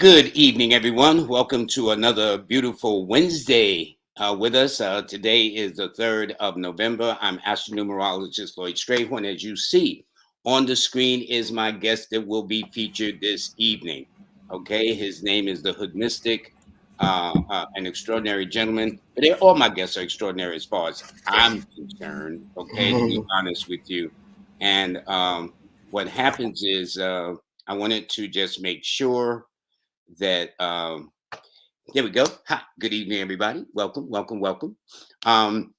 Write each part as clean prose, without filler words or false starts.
Good evening, everyone. Welcome to another beautiful Wednesday with us. Today is the 3rd of November. I'm astronumerologist Lloyd Strayhorn. As you see on the screen is my guest that will be featured this evening. Okay, his name is the Hood Mystic, an extraordinary gentleman. But all my guests are extraordinary as far as I'm concerned, okay, to be honest with you. And what happens is I wanted to just make sure that there we go. Hi, good evening, everybody. Welcome, welcome, welcome. Um,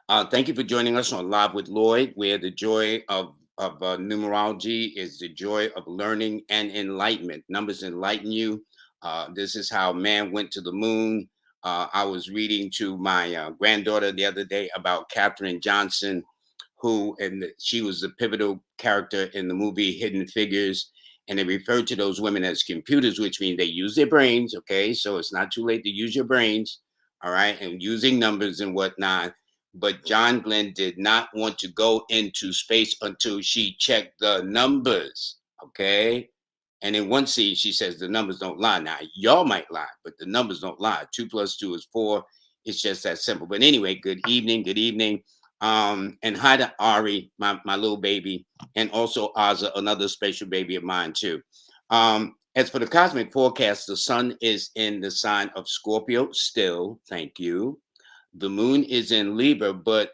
Thank you for joining us on Live with Lloyd, where the joy of numerology is the joy of learning and enlightenment. Numbers enlighten you. This is how man went to the moon. I was reading to my granddaughter the other day about Katherine Johnson, she was the pivotal character in the movie Hidden Figures, and they referred to those women as computers, which means they use their brains. Okay, so it's not too late to use your brains, all right, and using numbers and whatnot. But John Glenn did not want to go into space until she checked the numbers. Okay, and in one scene, she says the numbers don't lie. Now, y'all might lie, but the numbers don't lie. 2 plus 2 is 4. It's just that simple. But anyway, good evening. Good evening. And hi to Ari, my little baby, and also Aza, another special baby of mine, too. As for the cosmic forecast, the sun is in the sign of Scorpio still. Thank you. The moon is in Libra, but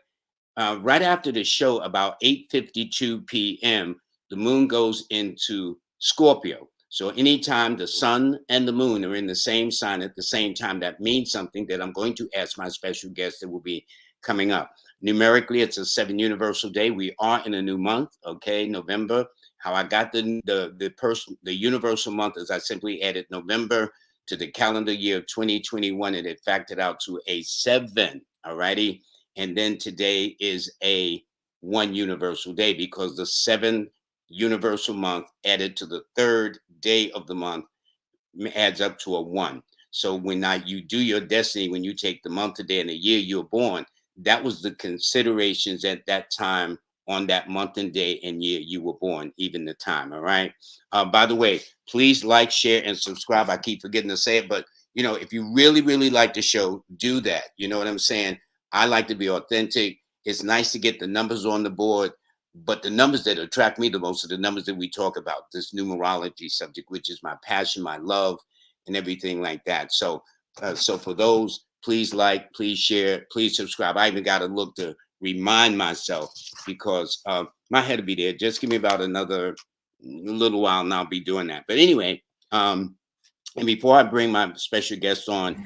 right after the show, about 8:52 p.m., the moon goes into Scorpio. So anytime the sun and the moon are in the same sign at the same time, that means something that I'm going to ask my special guest that will be coming up. Numerically, it's a 7 universal day. We are in a new month, okay, November. How I got the universal month is I simply added November to the calendar year of 2021, and it factored out to a 7. All righty. And then today is a 1 universal day because the 7th universal month added to the 3rd day of the month adds up to a 1. So when you do your destiny, when you take the month, the day, and the year you're born, that was the considerations at that time on that month and day and year you were born, even the time. All right. By the way, please like, share, and subscribe. I keep forgetting to say it, but if you really, really like the show, do that. You know what I'm saying? I like to be authentic. It's nice to get the numbers on the board, but the numbers that attract me the most are the numbers that we talk about, this numerology subject, which is my passion, my love, and everything like that. So for those, please like, please share, please subscribe. I even got to look to remind myself because my head will be there. Just give me about another little while and I'll be doing that. But anyway, and before I bring my special guest on,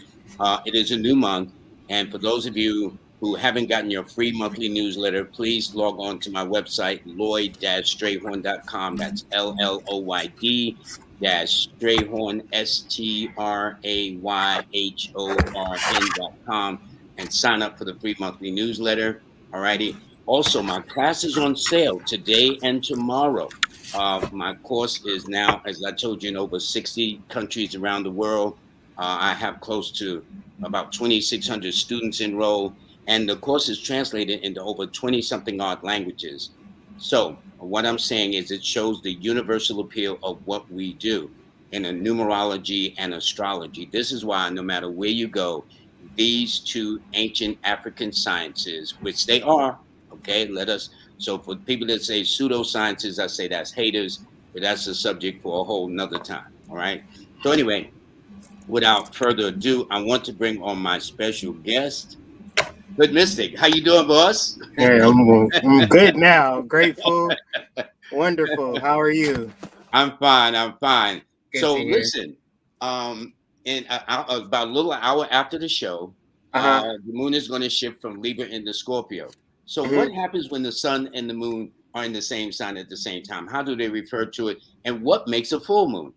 it is a new month. And for those of you who haven't gotten your free monthly newsletter, please log on to my website, lloyd-strayhorn.com. That's LLOYD-Strayhorn, STRAYHORN.com, and sign up for the free monthly newsletter. All righty. Also, my class is on sale today and tomorrow. My course is now, as I told you, in over 60 countries around the world. I have close to about 2,600 students enrolled, and the course is translated into over 20 something odd languages. So, what I'm saying is, it shows the universal appeal of what we do in a numerology and astrology. This is why, no matter where you go, these two ancient African sciences, which they are, okay, so for people that say pseudosciences, I say that's haters, but that's a subject for a whole nother time. All right. So anyway, without further ado, I want to bring on my special guest, Good Mystic. How you doing, boss? Hey, I'm good now. Grateful, wonderful. How are you? I'm fine. I'm fine. Good So to hear. listen, in about a little hour after the show, Uh huh. the moon is going to shift from Libra into Scorpio. So what hmm happens when the sun and the moon are in the same sign at the same time? How do they refer to it? And what makes a full moon?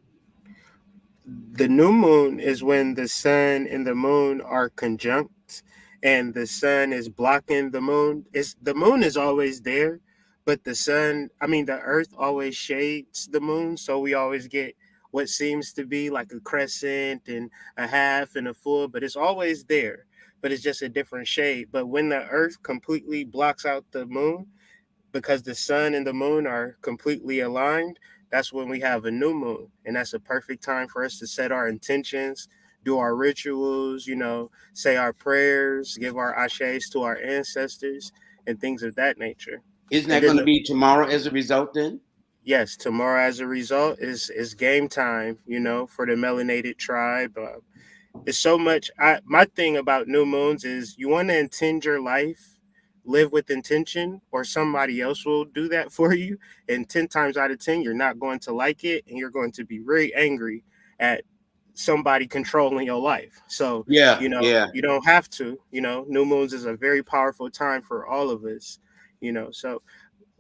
The new moon is when the sun and the moon are conjunct, and the sun is blocking the moon. It's the moon is always there, but the Earth always shades the moon, so we always get what seems to be like a crescent and a half and a full, but it's always there. But it's just a different shade. But when the Earth completely blocks out the moon, because the sun and the moon are completely aligned, that's when we have a new moon. And that's a perfect time for us to set our intentions, do our rituals, say our prayers, give our ashes to our ancestors, and things of that nature. Isn't And that then going to be tomorrow as a result then? yes, tomorrow as a result is game time, for the melanated tribe. It's so much. My thing about new moons is you want to intend your life, live with intention, or somebody else will do that for you. And 10 times out of 10, you're not going to like it, and you're going to be very angry at somebody controlling your life. So Yeah, yeah. you don't have to. New moons is a very powerful time for all of us. So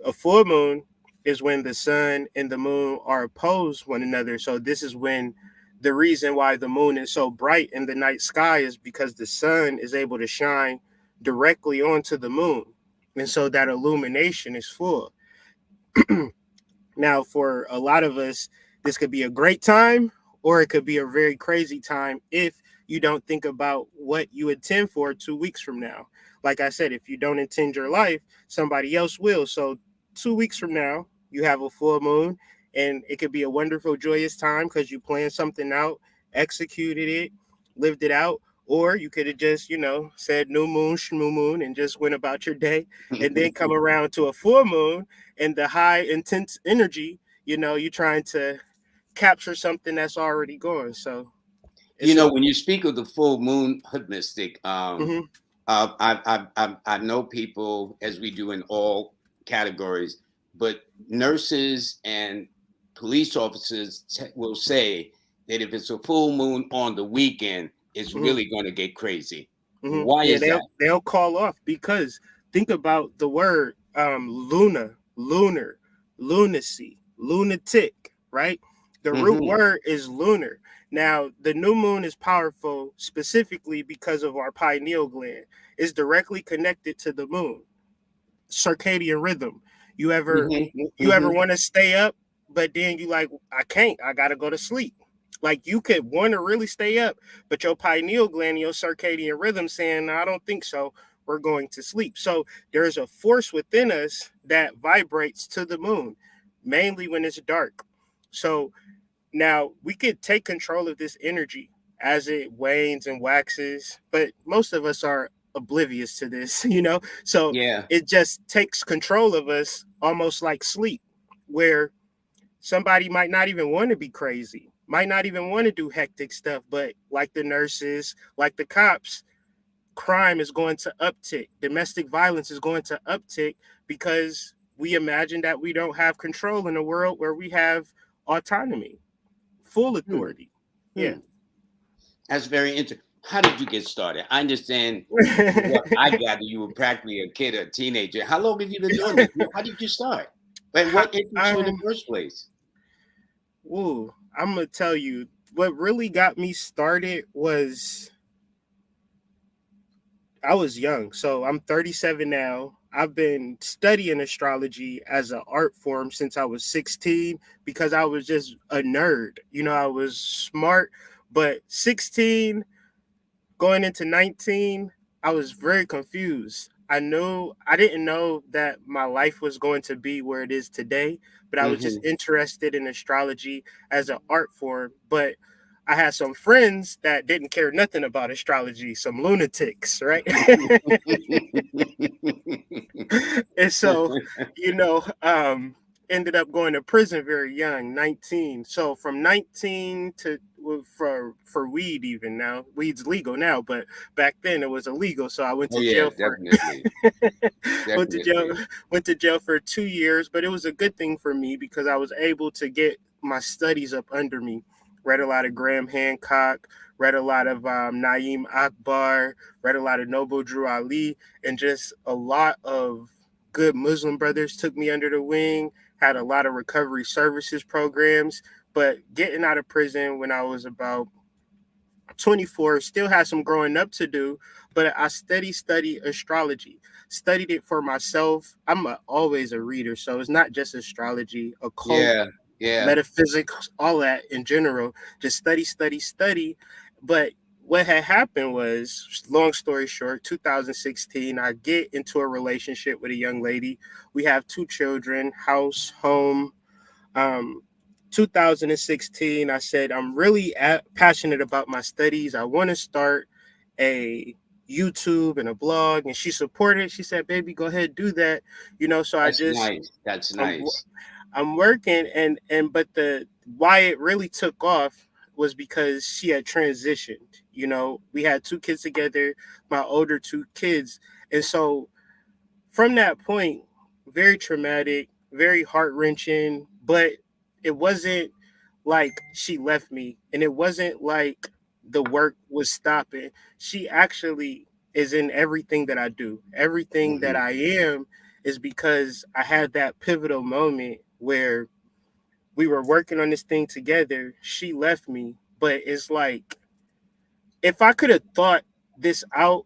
a full moon is when the sun and the moon are opposed one another. So this is when the reason why the moon is so bright in the night sky is because the sun is able to shine directly onto the moon. And so that illumination is full. Now, for a lot of us, this could be a great time or it could be a very crazy time if you don't think about what you intend for 2 weeks from now. Like I said, if you don't intend your life, somebody else will. So, 2 weeks from now, you have a full moon and it could be a wonderful, joyous time because you planned something out, executed it, lived it out. Or you could have just, said new moon, shmoo moon, and just went about your day and then come around to a full moon and the high intense energy, you're trying to capture something that's already gone. So it's a When you speak of the full moon hood mystic, mhm, I know people, as we do in all categories, but nurses and police officers will say that if it's a full moon on the weekend, it's mhm. really going to get crazy. Hmm. Why Yeah, is they'll that? they'll call off because think about the word lunar, lunacy, lunatic, right? The root Hmm. word is lunar. Now, the new moon is powerful specifically because of our pineal gland. It's directly connected to the moon. Circadian rhythm. You ever Hmm. you ever Hmm. want to stay up, but then you like, I can't. I gotta go to sleep. Like you could want to really stay up, but your pineal gland, your circadian rhythm saying, no, I don't think so. We're going to sleep. So there's a force within us that vibrates to the moon, mainly when it's dark. So now we could take control of this energy as it wanes and waxes, but most of us are oblivious to this, So Yeah. it just takes control of us almost like sleep, where somebody might not even want to be crazy, might not even want to do hectic stuff, but like the nurses, like the cops, crime is going to uptick, domestic violence is going to uptick because we imagine that we don't have control in a world where we have autonomy, full Hmm. authority. Yeah. Hmm. That's very interesting. How did you get started? I understand from what I gather, you were practically a kid, a teenager. How long have you been doing this? How did you start? And How, what interested you in the um, first place? I'm gonna tell you what really got me started was I was young. So I'm 37 now. I've been studying astrology as an art form since I was 16 because I was just a nerd. I was smart, but 16 going into 19, I was very confused. I didn't know that my life was going to be where it is today, but I was just Hmm. interested in astrology as an art form. But I had some friends that didn't care nothing about astrology, some lunatics, right? And so, you know, um, ended up going to prison very young, 19. So from 19 to well, for weed, even now weed's legal now, but back then it was illegal. So I went Oh to yeah, jail for definitely, went to jail definitely. went to jail for 2 years, but it was a good thing for me because I was able to get my studies up under me. Read a lot of Graham Hancock, read a lot of Naeem Akbar, read a lot of Noble Drew Ali, and just a lot of good Muslim brothers took me under the wing. Had a lot of recovery services programs, but getting out of prison when I was about 24, still had some growing up to do, but I studied astrology, studied it for myself. Always a reader, so it's not just astrology, occult, Yeah, yeah, metaphysics, all that in general. Just study, study, study. But what had happened was, long story short, 2016, I get into a relationship with a young lady. We have two children, house, home. 2016, I said, I'm really passionate about my studies. I want to start a YouTube and a blog. And she supported. She said, baby, go ahead, do that. So That's nice. That's I'm, nice. I'm working, but the why it really took off was because she had transitioned. We had two kids together, my older two kids. And so from that point, very traumatic, very heart wrenching, but it wasn't like she left me, and it wasn't like the work was stopping. She actually is in everything that I do. Everything that Hmm. I am is because I had that pivotal moment where we were working on this thing together. She left me, but it's like if I could have thought this out,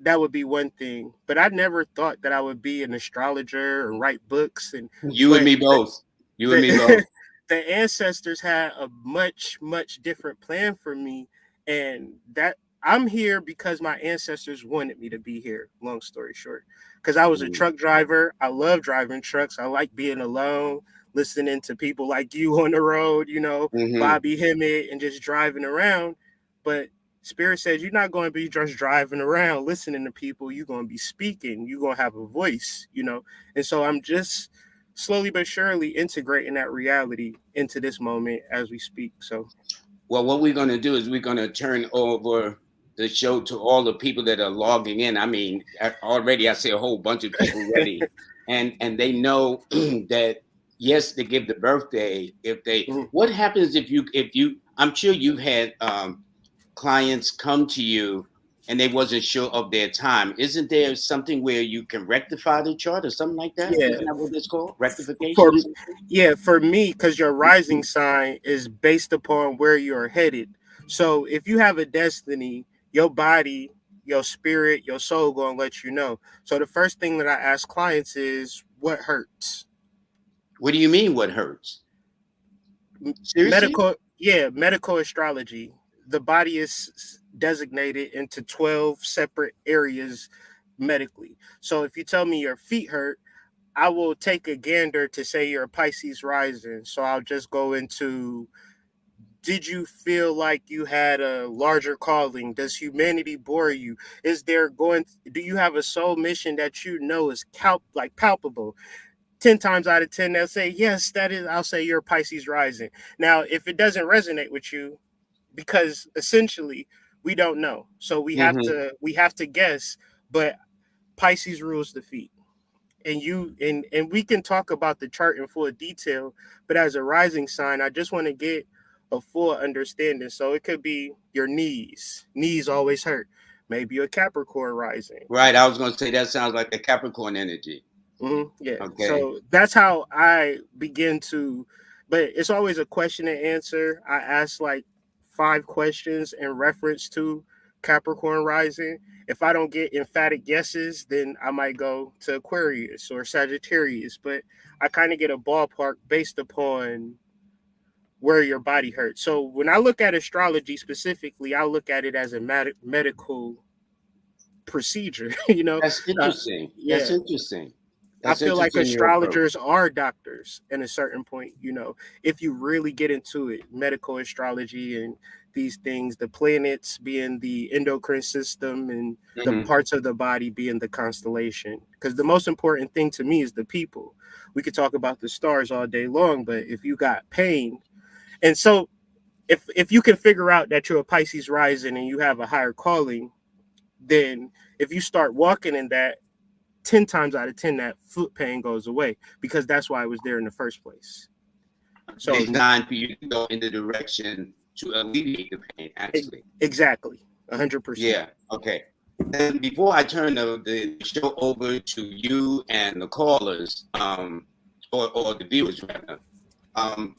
that would be one thing. But I never thought that I would be an astrologer or write books. You and But me both. You and me both. the the ancestors had a much different plan for me, and that I'm here because my ancestors wanted me to be here. Long story short, because I was a truck driver. I love driving trucks. I like being alone, listening to people like you on the road. Mm-hmm. Bobby Hemmett, and just driving around. But Spirit says you're not going to be just driving around listening to people. You're going to be speaking. You're going to have a voice. And so I'm just slowly but surely integrating that reality into this moment as we speak. So, Well, what we're going to do is we're going to turn over the show to all the people that are logging in. I mean, already I see a whole bunch of people ready, and they know that yes, they give the birthday. If they, mhm. what happens if you? I'm sure you've had clients come to you and they wasn't sure of their time. Isn't there something where you can rectify the chart or something like that? Yeah, Isn't that what it's called? Rectification for or something? for me, because your rising sign is based upon where you're headed. So if you have a destiny, your body, your spirit, your soul gonna let you know. So the first thing that I ask clients is what hurts. What do you mean? What hurts? Seriously? Medical astrology. The body is designated into 12 separate areas medically. So if you tell me your feet hurt, I will take a gander to say you're a Pisces rising. So I'll just go into, did you feel like you had a larger calling? Does humanity bore you? Do you have a soul mission that is palpable? 10 times out of 10 they'll say yes, that is. I'll say you're a Pisces rising. Now if it doesn't resonate with you, because essentially we don't know, so Hmm. we have to guess. But Pisces rules the feet, and we can talk about the chart in full detail. But as a rising sign, I just want to get a full understanding. So it could be your knees always hurt. Maybe a Capricorn rising. Right. I was going to say that sounds like a Capricorn energy. Yeah. Okay. So that's how I begin to, but it's always a question and answer. I ask like 5 questions in reference to Capricorn rising. If I don't get emphatic yeses, then I might go to Aquarius or Sagittarius. But I kind of get a ballpark based upon where your body hurts. So when I look at astrology specifically, I look at it as a medical procedure. That's Uh, interesting. That's yeah, interesting. I That's feel like interesting, your approach. astrologers are doctors at a certain point, if you really get into it, medical astrology and these things, the planets being the endocrine system and the Hmm. parts of the body being the constellation. Because the most important thing to me is the people. We could talk about the stars all day long, but if you got pain, and so if you can figure out that you're a Pisces rising and you have a higher calling, then if you start walking in that, 10 times out of 10 that foot pain goes away, because that's why it was there in the first place. So Designed for you to go in the direction to alleviate the pain, actually. exactly, 100%. Yeah. Okay. And before I turn the show over to you and the callers, or the viewers rather, um,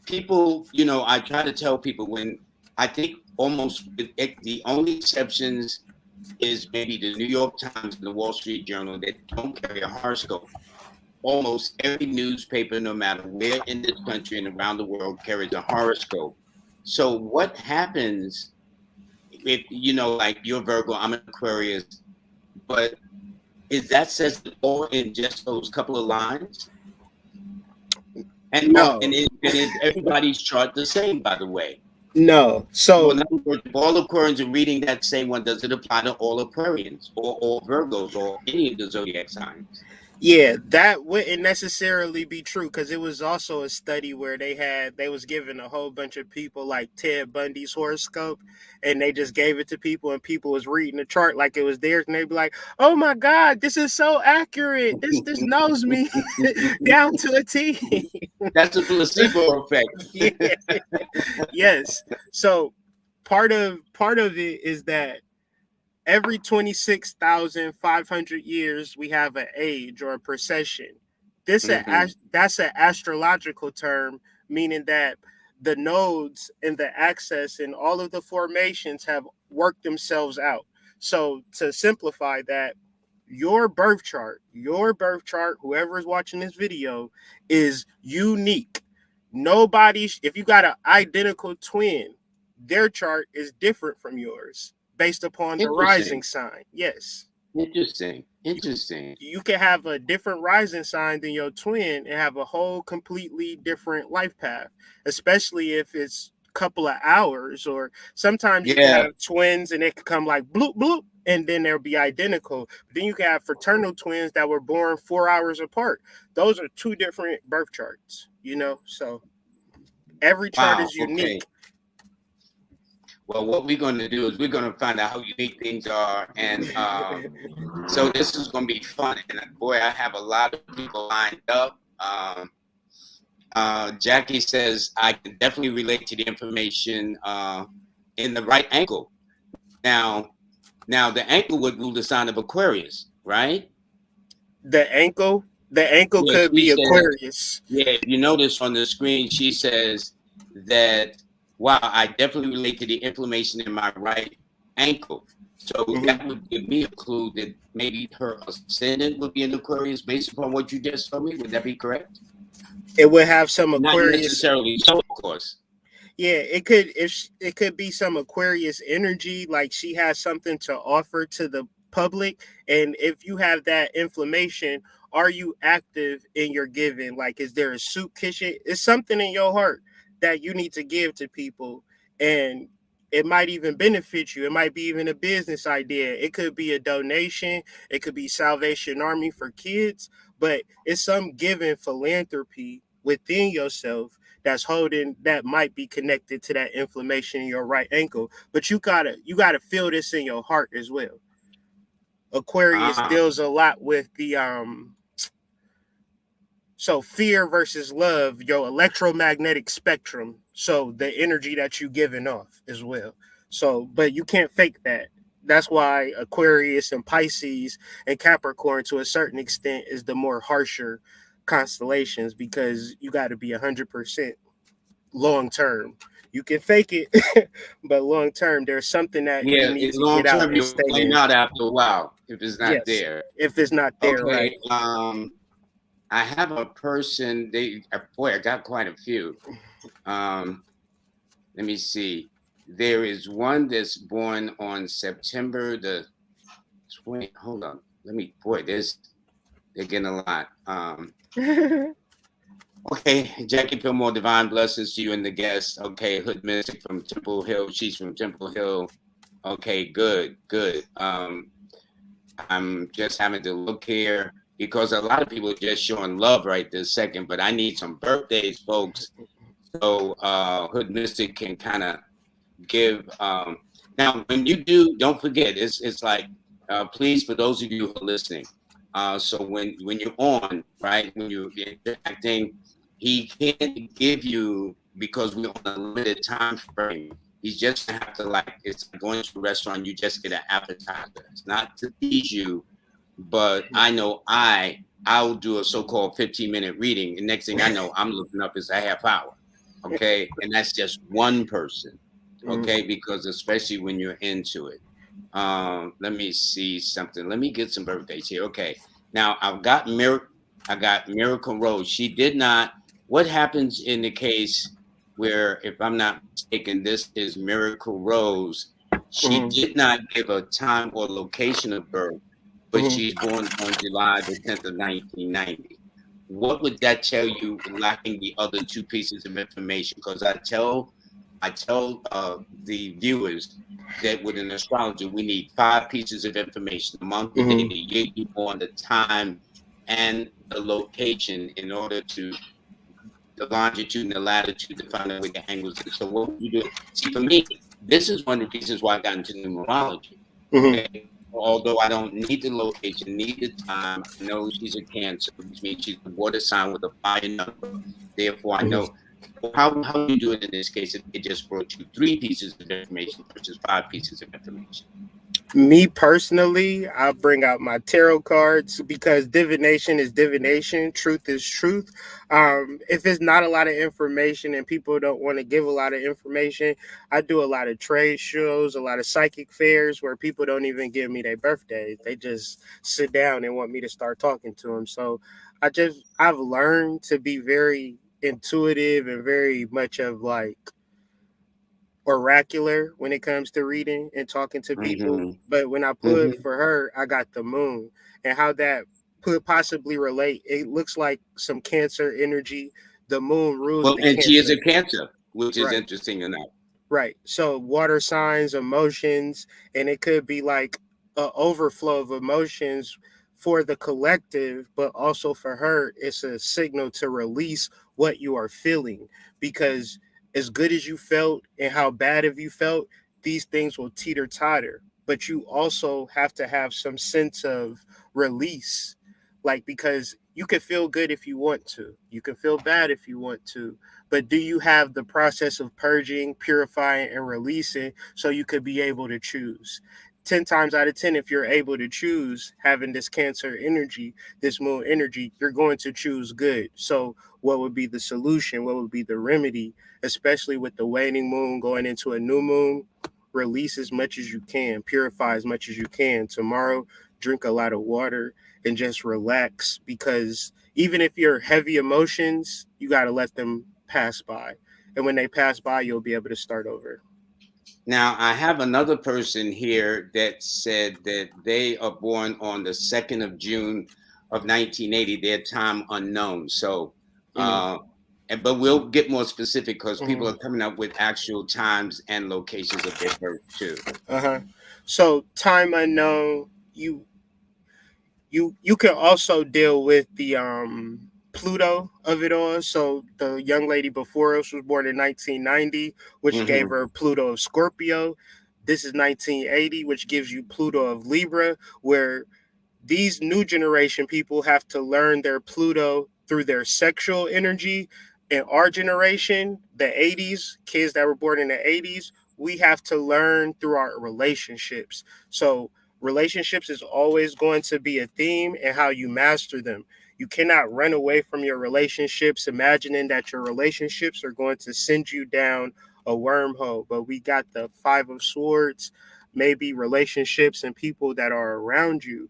people, I try to tell people when I think almost the only exceptions is maybe the New York Times and the Wall Street Journal that don't carry a horoscope. Almost every newspaper, no matter where in this country and around the world, carries a horoscope. So what happens if, like you're Virgo, I'm an Aquarius, but is that says it all in just those couple of lines? And No, and is everybody's chart the same, by the way? no. So, So in other words, if all Aquarians are reading that same one, does it apply to all Aquarians or all Virgos or any of the zodiac signs? yeah, that wouldn't necessarily be true because it was also a study where they was giving a whole bunch of people like Ted Bundy's horoscope, and they just gave it to people, and people was reading the chart like it was theirs, and they'd be like, "Oh my God, this is so accurate. This knows me down to a T." That's a placebo Yeah, effect. yes. So part of it is that every 26,500 years we have an age or a precession. Hmm. That's an astrological term, meaning that the nodes and the axis and all of the formations have worked themselves out. So to simplify that, your birth chart, whoever is watching this video, is unique. If you got an identical twin, their chart is different from yours based upon the rising Interesting. sign. Yes. Interesting. You Interesting. you can have a different rising sign than your twin and have a whole completely different life path, especially if it's a couple of hours, or sometimes you can Yeah. have twins and it can come like bloop bloop and then they'll be identical. But then you can have fraternal twins that were born 4 hours apart. Those are two different birth charts. So every chart Wow. is Okay. unique. Well, what we're going to do is we're going to find out how unique things are, and so this is going to be fun. And boy, I have a lot of people lined up. Jackie says I can definitely relate to the information in the right angle. Now, now the angle would rule the sign of Aquarius, right? The ankle, the ankle Yeah, could she be says. Aquarius. Yeah, if you notice on the screen, she says that, wow, I definitely relate to the inflammation in my right ankle. So Mhm. that would give me a clue that maybe her ascendant would be in Aquarius based upon what you just told me. Would that be correct? It would have some Not Aquarius. necessarily so, of course. Yeah, it could be some Aquarius energy, like she has something to offer to the public. And if you have that inflammation, are you active in your giving? Like, is there a soup kitchen? It's something in your heart that you need to give to people, and it might even benefit you. It might be even a business idea. It could be a donation. It could be Salvation Army for kids, but it's some giving philanthropy within yourself that might be connected to that inflammation in your right ankle. But you gotta feel this in your heart as well. Aquarius Ah, deals a lot with the so fear versus love, your electromagnetic spectrum. So the energy that you giving off as well. So, but you can't fake that. That's why Aquarius and Pisces and Capricorn, to a certain extent, is the more harsher constellations, because you got to be 100% long term. You can fake it, but long term, there's something that you yeah, need in to get long out term, and you'll stay flame in. out after a while if it's not Yes, there. if it's not there, right? Okay, I have a person, boy, I got quite a few. Um, Let me see. There is one that's born on September the 20. Hold on. Boy, they're getting a lot. Okay, Jackie Pillmore, divine blessings to you and the guest. Okay, Hood Mystic from Temple Hill. She's from Temple Hill. Okay, good, good. I'm just having to look here because a lot of people are just showing love right this second, but I need some birthdays, folks. So Hood Mystic can kind of give now when you do, don't forget, it's like please, for those of you who are listening, so when you're on, right, when you're interacting, he can't give you, because we're on a limited time frame. He's just gonna have to, like, it's like going to a restaurant, you just get an appetizer. It's not to tease you, but I know I'll do a so-called 15-minute reading, and next thing I know, I'm looking up as a half hour. Okay, and that's just one person. Okay, because especially when you're into it. Let me see something. Let me get some birthdays here. Okay, now I got Miracle Rose. She did not. What happens in the case where, if I'm not mistaken, this is Miracle Rose? She Mhm, did not give a time or location of birth, but mhm. she's born on July the 10th of 1990. what would that tell you lacking the other two pieces of information? Because I tell the viewers that with an astrologer we need five pieces of information: the month, the day, Hmm. the year you born, the time, and the location in order to the longitude and the latitude to find out where the angles is. So what would you do? See, for me, this is one of the reasons why I got into numerology. Hmm. Okay. Although I don't need the location, need the time, I know she's a Cancer, which means she's a water sign with a fire number. Therefore, I Hmm. know. So how do you do it in this case if they just brought you three pieces of information versus five pieces of information? Me personally, I bring out my tarot cards because divination is divination, truth is truth. If it's not a lot of information and people don't want to give a lot of information, I do a lot of trade shows, a lot of psychic fairs where people don't even give me their birthdays. They just sit down and want me to start talking to them. So I've learned to be very intuitive and very much of like oracular when it comes to reading and talking to people. Mm-hmm. But when I put Mm-hmm. for her, I got the moon and how that could possibly relate. It looks like some Cancer energy. The moon rules Well, the and she is Cancer. a Cancer, which is Right. interesting enough. Right. So water signs, emotions, and it could be like a overflow of emotions for the collective, but also for her, it's a signal to release what you are feeling. Because as good as you felt and how bad have you felt, these things will teeter totter. But you also have to have some sense of release. Like because you can feel good if you want to. You can feel bad if you want to, but do you have the process of purging, purifying, and releasing so you could be able to choose? 10 times out of 10, if you're able to choose having this Cancer energy, this moon energy, you're going to choose good. So, what would be the solution? What would be the remedy, especially with the waning moon going into a new moon? Release as much as you can, purify as much as you can. Tomorrow, drink a lot of water and just relax because even if you're heavy emotions, you got to let them pass by. And when they pass by, you'll be able to start over. Now, I have another person here that said that they are born on the 2nd of June of 1980, their time unknown. So, Mm-hmm. uh, but we'll get more specific because people Mm-hmm. are coming up with actual times and locations of their birth too. Uh-huh. So time unknown, you can also deal with the Pluto of it all. So the young lady before us was born in 1990, which gave Hmm. her Pluto of Scorpio. This is 1980, which gives you Pluto of Libra, where these new generation people have to learn their Pluto through their sexual energy. In our generation, the 80s, kids that were born in the 80s, we have to learn through our relationships. So, relationships is always going to be a theme and how you master them. You cannot run away from your relationships, imagining that your relationships are going to send you down a wormhole. But we got the Five of Swords, maybe relationships and people that are around you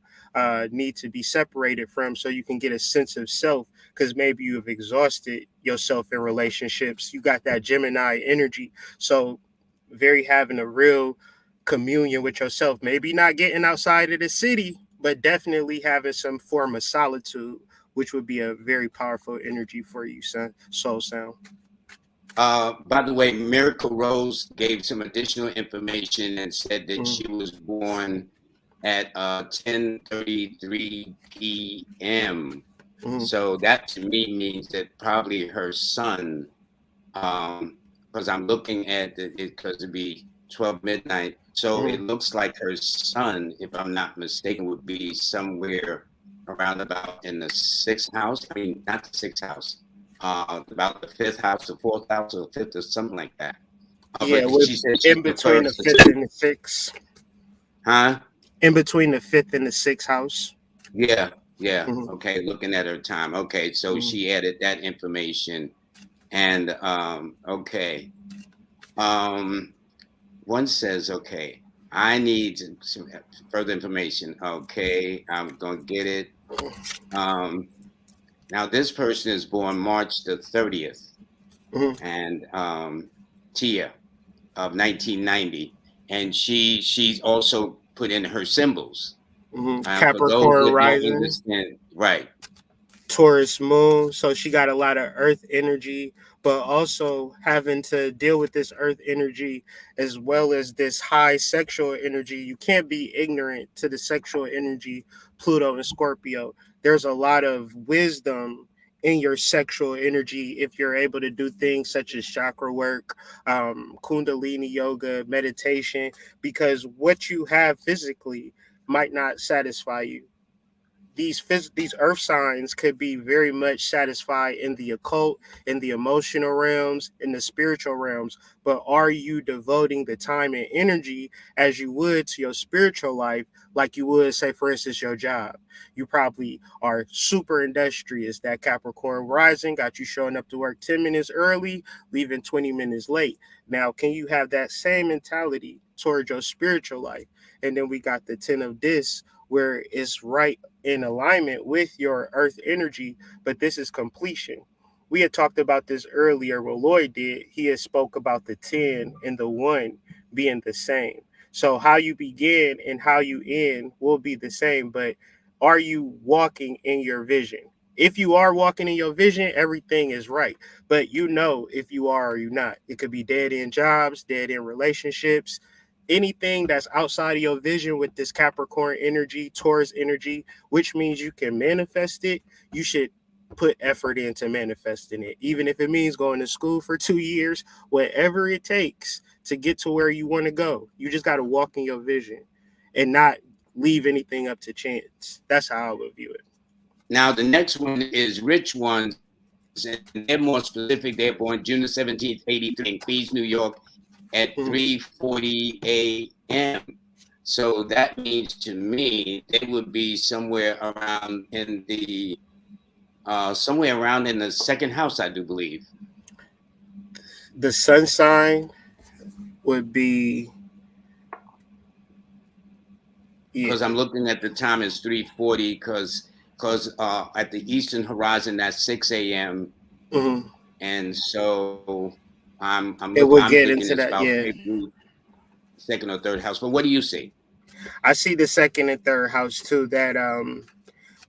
need to be separated from so you can get a sense of self because maybe you have exhausted yourself in relationships. You got that Gemini energy. So, very having a real communion with yourself. Maybe not getting outside of the city, but definitely having some form of solitude, which would be a very powerful energy for you, son. Soul sound. By the way, Miracle Rose gave some additional information and said that Mm-hmm. she was born at 10:33 p.m. Mm-hmm. So that to me means that probably her son, because I'm looking at it because it'd be 12 midnight. So it Mm-hmm. looks like her son, if I'm not mistaken, would be somewhere around about in the sixth house. I mean, not the sixth house, about the fifth house, the fourth house, or fifth, or something like that. Yeah, But with she said she in between the prefers the fifth sixth. and the sixth. Huh? In between the fifth and the sixth house. Yeah, yeah. Mm-hmm. Okay, looking at her time. Okay, so Mm-hmm. she added that information. And okay. Um, one says, okay, I need some further information. Okay, I'm gonna get it. Um, now this person is born March the 30th, Mm-hmm. and Tia of 1990, and she's also put in her symbols. Mm-hmm. For those Capricorn that don't rising. understand, right? Taurus moon, so she got a lot of earth energy, but also having to deal with this earth energy as well as this high sexual energy. You can't be ignorant to the sexual energy, Pluto and Scorpio. There's a lot of wisdom in your sexual energy if you're able to do things such as chakra work, kundalini yoga, meditation, because what you have physically might not satisfy you. These earth signs could be very much satisfied in the occult, in the emotional realms, in the spiritual realms. But are you devoting the time and energy as you would to your spiritual life, like you would, say, for instance, your job? You probably are super industrious. That Capricorn rising got you showing up to work 10 minutes early, leaving 20 minutes late. Now, can you have that same mentality towards your spiritual life? And then we got the 10 of this, where it's right in alignment with your earth energy, but this is completion. We had talked about this earlier when Lloyd did. He had spoke about the 10 and the 1 being the same. So how you begin and how you end will be the same, but are you walking in your vision? If you are walking in your vision, everything is right. But you know if you are or you not. It could be dead end jobs, dead end relationships, anything that's outside of your vision with this Capricorn energy, Taurus energy, which means you can manifest it. You should put effort into manifesting it, even if it means going to school for 2 years, whatever it takes to get to where you want to go. You just got to walk in your vision and not leave anything up to chance. That's how I would view it. Now, the next one is Rich Ones, and they're more specific. They're born June the 17th, 83, in Queens, New York, at Mhm. 3:40 a.m. So that means to me they would be somewhere around in the second house, I do believe, The sun sign would be, yeah. because I'm looking at the time is 3:40, because at the eastern horizon that's 6 a.m. Mhm. and so It I'm would get thinking into it's that, about yeah. maybe second or third house. But what do you see? I see the second and third house too. That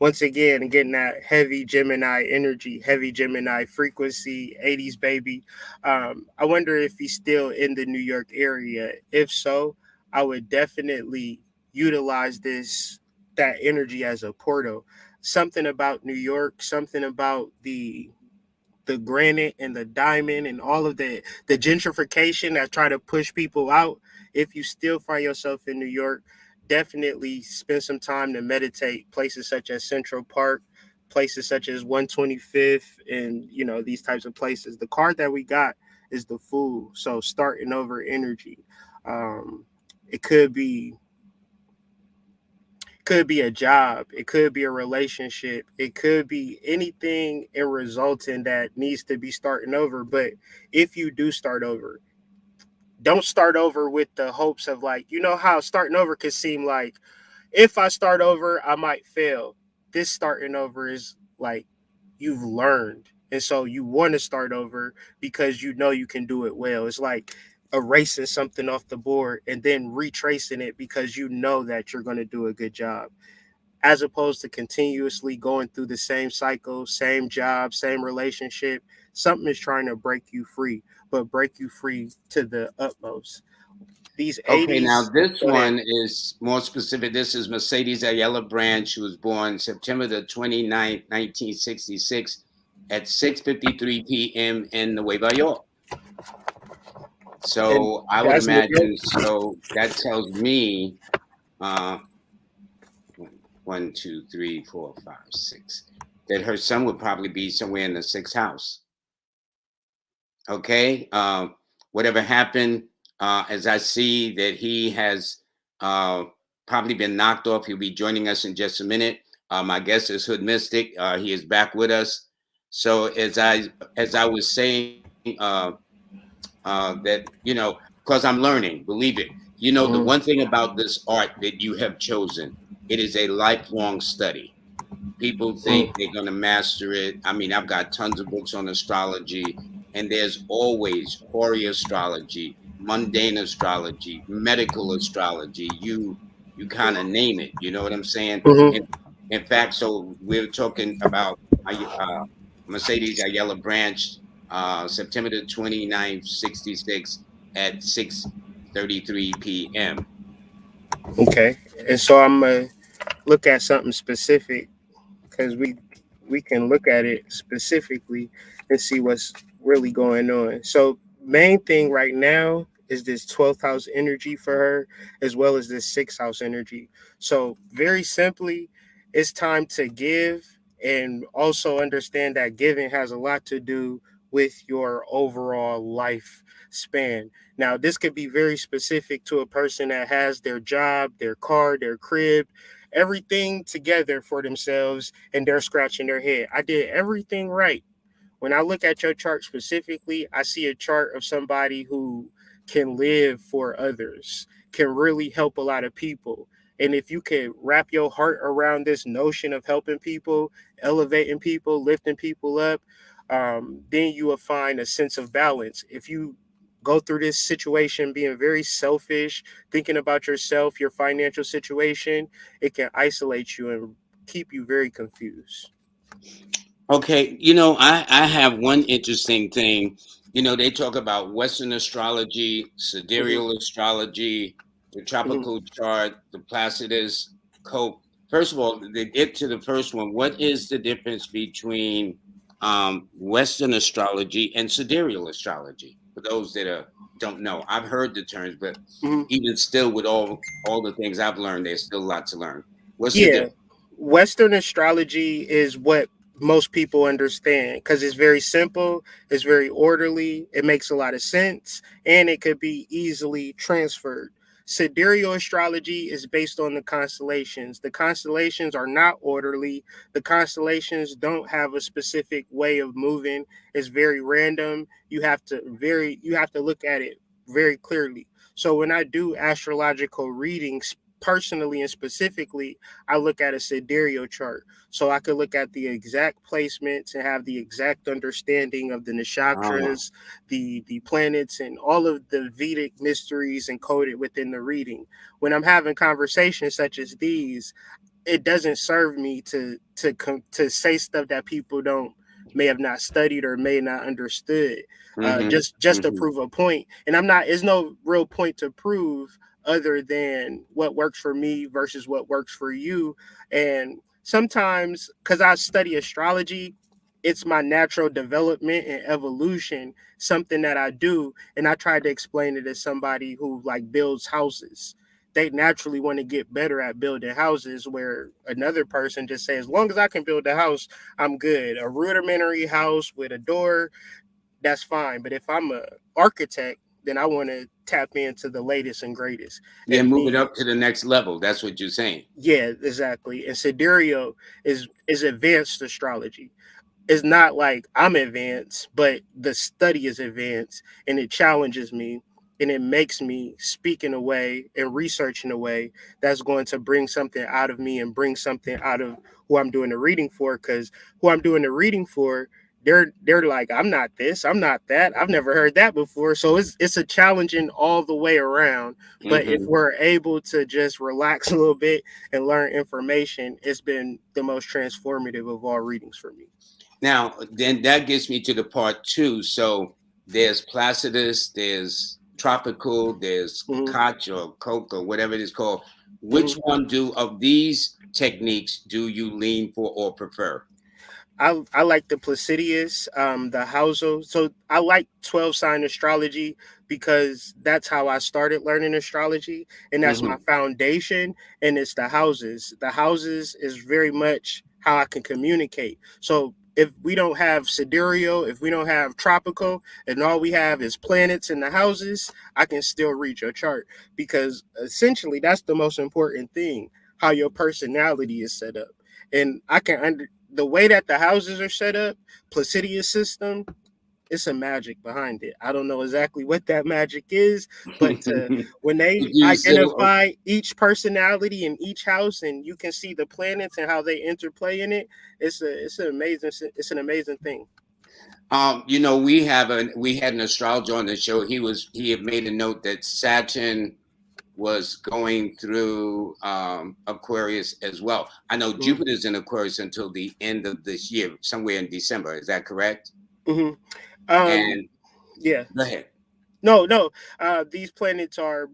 once again getting that heavy Gemini energy, heavy Gemini frequency, 80s baby. I wonder if he's still in the New York area. If so, I would definitely utilize this that energy as a portal. Something about New York, something about the granite and the diamond and all of the gentrification that try to push people out. If you still find yourself in New York, definitely spend some time to meditate. Places such as Central Park, places such as 125th, and these types of places. The card that we got is the Fool, so starting over energy. Um, it could be a job, it could be a relationship, it could be anything in resulting that needs to be starting over. But if you do start over, don't start over with the hopes of, like, how starting over could seem like, if I start over I might fail. This starting over is like, you've learned, and so you want to start over because you know you can do it well. It's like erasing something off the board and then retracing it because you know that you're going to do a good job, as opposed to continuously going through the same cycle, same job, same relationship. Something is trying to break you free, but break you free to the utmost. These Okay, now 80s, this go ahead. one is more specific. This is Mercedes Ayala Brand. She was born September the 29th, 1966 at 6:53 p.m. in Nueva York. And So I would that's New York. imagine, so that tells me uh, one, two, three, four, five, six, that her son would probably be somewhere in the sixth house. Okay. Whatever happened, as I see that he has uh, probably been knocked off, he'll be joining us in just a minute. My guest is Hood Mystic. He is back with us. So as I was saying, that because I'm learning, believe it. The Mhm. one thing about this art that you have chosen, it is a lifelong study. People think they're going to master it. I mean, I've got tons of books on astrology, and there's always hoary astrology, mundane astrology, medical astrology. You kind of name it. You know what I'm saying? Mhm. In, in fact, so we're talking about Mercedes Ayala Branch, September the 29th, 66 at 6:33 p.m. Okay, and so I'm gonna look at something specific because we can look at it specifically and see what's really going on. So main thing right now is this 12th house energy for her as well as this 6th house energy. So very simply, it's time to give and also understand that giving has a lot to do with your overall life span. Now, this could be very specific to a person that has their job, their car, their crib, everything together for themselves, and they're scratching their head. I did everything right. When I look at your chart specifically, I see a chart of somebody who can live for others, can really help a lot of people. And if you can wrap your heart around this notion of helping people, elevating people, lifting people up, then you will find a sense of balance. If you go through this situation being very selfish, thinking about yourself, your financial situation, it can isolate you and keep you very confused. Okay, I have one interesting thing. They talk about Western astrology, Hmm. sidereal astrology, the Hmm. tropical chart, the Placidus cope. First of all, to get to the first one, what is the difference between Western astrology and sidereal astrology? For those that don't know, I've heard the terms, but Hmm. even still, with all the things I've learned, there's still a lot to learn. What's the Yeah, difference? Western astrology is what most people understand because it's very simple, it's very orderly, it makes a lot of sense, and it could be easily transferred. Sidereal astrology is based on the constellations. The constellations are not orderly. The constellations don't have a specific way of moving. It's very random. You have to look at it very clearly. So when I do astrological readings personally and specifically, I look at a sidereal chart. So I could look at the exact placements and have the exact understanding of the Oh. nakshatras, the planets, and all of the Vedic mysteries encoded within the reading. When I'm having conversations such as these, it doesn't serve me to say stuff that people don't may have not studied or may not understood, Mm-hmm. just to Mm-hmm. prove a point. And I'm not. There's no real point to prove other than what works for me versus what works for you. And sometimes, because I study astrology, it's my natural development and evolution, something that I do, and I try to explain it as somebody who like builds houses. They naturally want to get better at building houses, where another person just says, as long as I can build a house, I'm good. A rudimentary house with a door, that's fine. But if I'm a architect, then I want to tap into the latest and greatest. Yeah, And move it the up to the next level. That's what you're saying. Yeah, exactly. And sidereal is advanced astrology. It's not like I'm advanced, but the study is advanced, and it challenges me, and it makes me speak in a way and research in a way that's going to bring something out of me and bring something out of who I'm doing the reading for. Because who I'm doing the reading for, they're like, I'm not this, I'm not that, I've never heard that before. So it's a challenging all the way around. But if Hmm. we're able to just relax a little bit and learn information, it's been the most transformative of all readings for me. Now, then that gets me to the part two. So there's Placidus, there's Tropical, there's Mhm, Koch or Coke or whatever it is called. Which mhm. one do of these techniques do you lean for or prefer? I like the Placidius, the Hauso. So I like 12 sign astrology because that's how I started learning astrology, and that's my Hmm. foundation. And it's the houses. The houses is very much how I can communicate. So if we don't have sidereal, if we don't have tropical, and all we have is planets in the houses, I can still read your chart because essentially that's the most important thing, how your personality is set up. And I can the way that the houses are set up, Placidius system, it's a magic behind it. I don't know exactly what that magic is, but when Did they you still identify each personality in each house, and you can see the planets and how they interplay in it, it's an amazing thing. we had an astrologer on the show. He had made a note that Saturn was going through Aquarius as well. I know Mm-hmm. Jupiter's in Aquarius until the end of this year, somewhere in December. Is that correct? Mm-hmm. Um, And yeah. go ahead. No, no. These planets are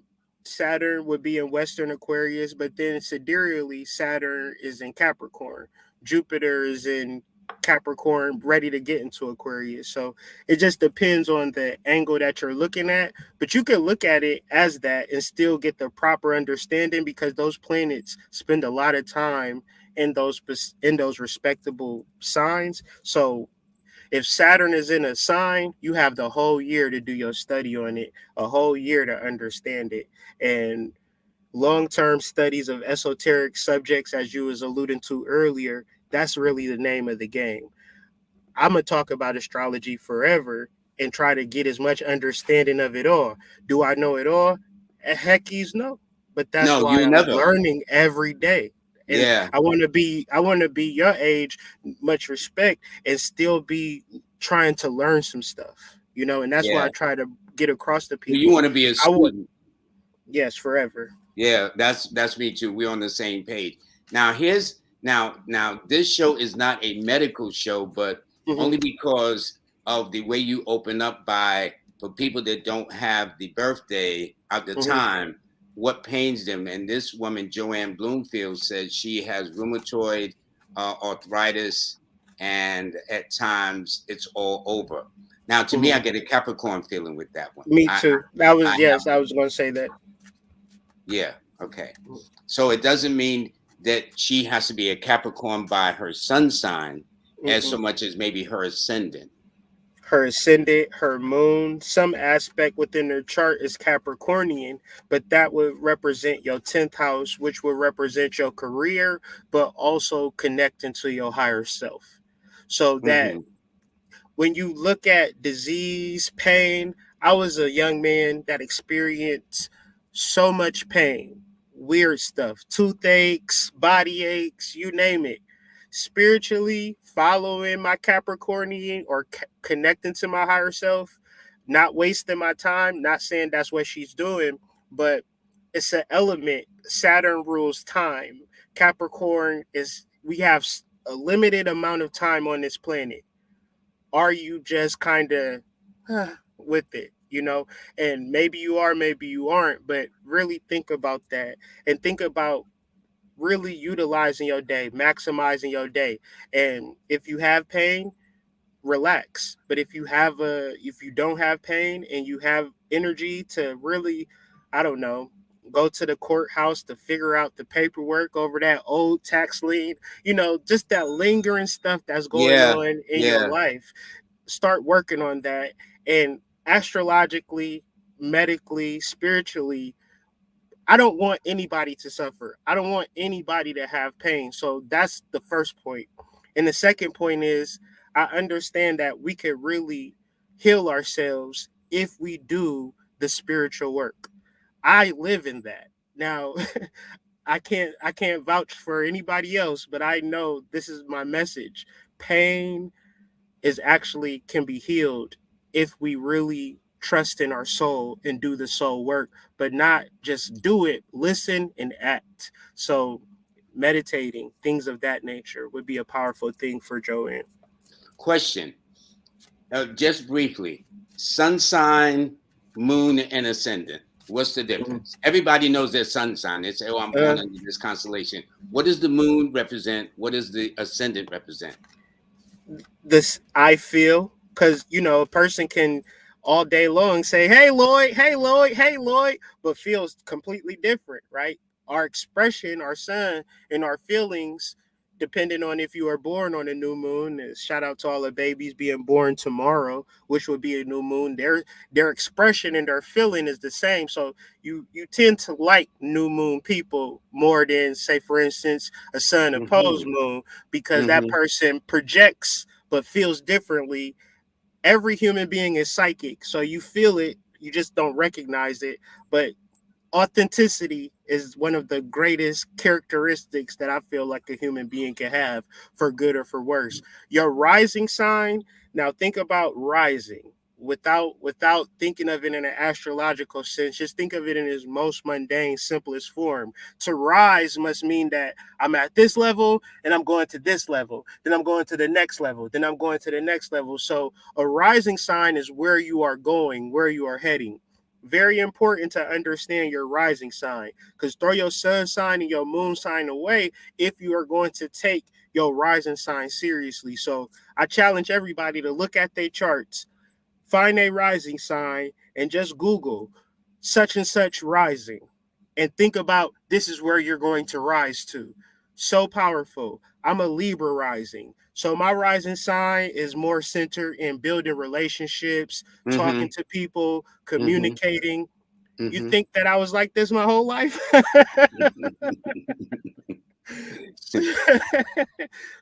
Saturn would be in Western Aquarius, but then sidereally Saturn is in Capricorn. Jupiter is in Capricorn, ready to get into Aquarius. So it just depends on the angle that you're looking at. But you can look at it as that and still get the proper understanding because those planets spend a lot of time in those respectable signs. So if Saturn is in a sign, you have the whole year to do your study on it, a whole year to understand it. And long-term studies of esoteric subjects, as you was alluding to earlier, that's really the name of the game. I'm gonna talk about astrology forever and try to get as much understanding of it all. Do I know it all? Heckies no. But that's No, why you I'm never. learning every day. And Yeah, I want to be your age, much respect, and still be trying to learn some stuff. And that's why yeah. I try to get across to You people. want to be a I would student. Yes, forever. Yeah, that's me too. We're on the same page. Now this show is not a medical show, but Hmm. only because of the way you open up by for people that don't have the birthday at the Hmm. time, what pains them. And this woman, Joanne Bloomfield, says she has rheumatoid arthritis, and at times it's all over. Now, to me, Hmm. I get a Capricorn feeling with that one. Me too. That I was have Yes, I was going to say that. yeah. Okay. So it doesn't mean that she has to be a Capricorn by her sun sign as so Mm-mm. much as maybe her ascendant. Her ascendant, her moon, some aspect within her chart is Capricornian, but that would represent your 10th house, which would represent your career, but also connecting to your higher self. So that Hmm. when you look at disease, pain, I was a young man that experienced so much pain, weird stuff, toothaches, body aches, you name it. Spiritually, following my Capricornian or connecting to my higher self, not wasting my time, not saying that's what she's doing, but it's an element. Saturn rules time. Capricorn is, we have a limited amount of time on this planet. Are you just kind of with it, and maybe you are, maybe you aren't, but really think about that and think about really utilizing your day, maximizing your day. And if you have pain, relax. But if you don't have pain and you have energy to really, I don't know, go to the courthouse to figure out the paperwork over that old tax lien, just that lingering stuff that's going Yeah. on in your Yeah. life, start working on that. And astrologically, medically, spiritually, I don't want anybody to suffer. I don't want anybody to have pain. So that's the first point. And the second point is, I understand that we could really heal ourselves if we do the spiritual work. I live in that. Now, I can't vouch for anybody else, but I know this is my message. Pain is actually can be healed if we really trust in our soul and do the soul work, but not just do it, listen and act. So meditating, things of that nature would be a powerful thing for Joanne. Question. Just briefly, sun sign, moon, and ascendant. What's the Mhm. difference? Everybody knows their sun sign. They say, "Oh, I'm Uh, born under this constellation." What does the moon represent? What does the ascendant represent? this I feel, because a person can all day long say, "Hey Lloyd, hey Lloyd, hey Lloyd," but feels completely different, right? Our expression, our sun, and our feelings, depending on if you are born on a new moon. Shout out to all the babies being born tomorrow, which would be a new moon. Their expression and their feeling is the same. So you tend to like new moon people more than, say, for instance, a sun opposed Hmm. moon, because that Hmm. person projects but feels differently. Every human being is psychic, so you feel it, you just don't recognize it. But authenticity is one of the greatest characteristics that I feel like a human being can have, for good or for worse. Your rising sign, now think about rising. without thinking of it in an astrological sense, just think of it in its most mundane, simplest form. To rise must mean that I'm at this level and I'm going to this level, then I'm going to the next level, then I'm going to the next level. So a rising sign is where you are going, where you are heading. Very important to understand your rising sign, because throw your sun sign and your moon sign away if you are going to take your rising sign seriously. So I challenge everybody to look at their charts, find a rising sign, and just Google such and such rising and think about this is where you're going to rise to. So powerful. I'm a Libra rising. So my rising sign is more centered in building relationships, talking Mm-hmm. to people, Mm-hmm. communicating. You Mm-hmm. think that I was like this my whole life?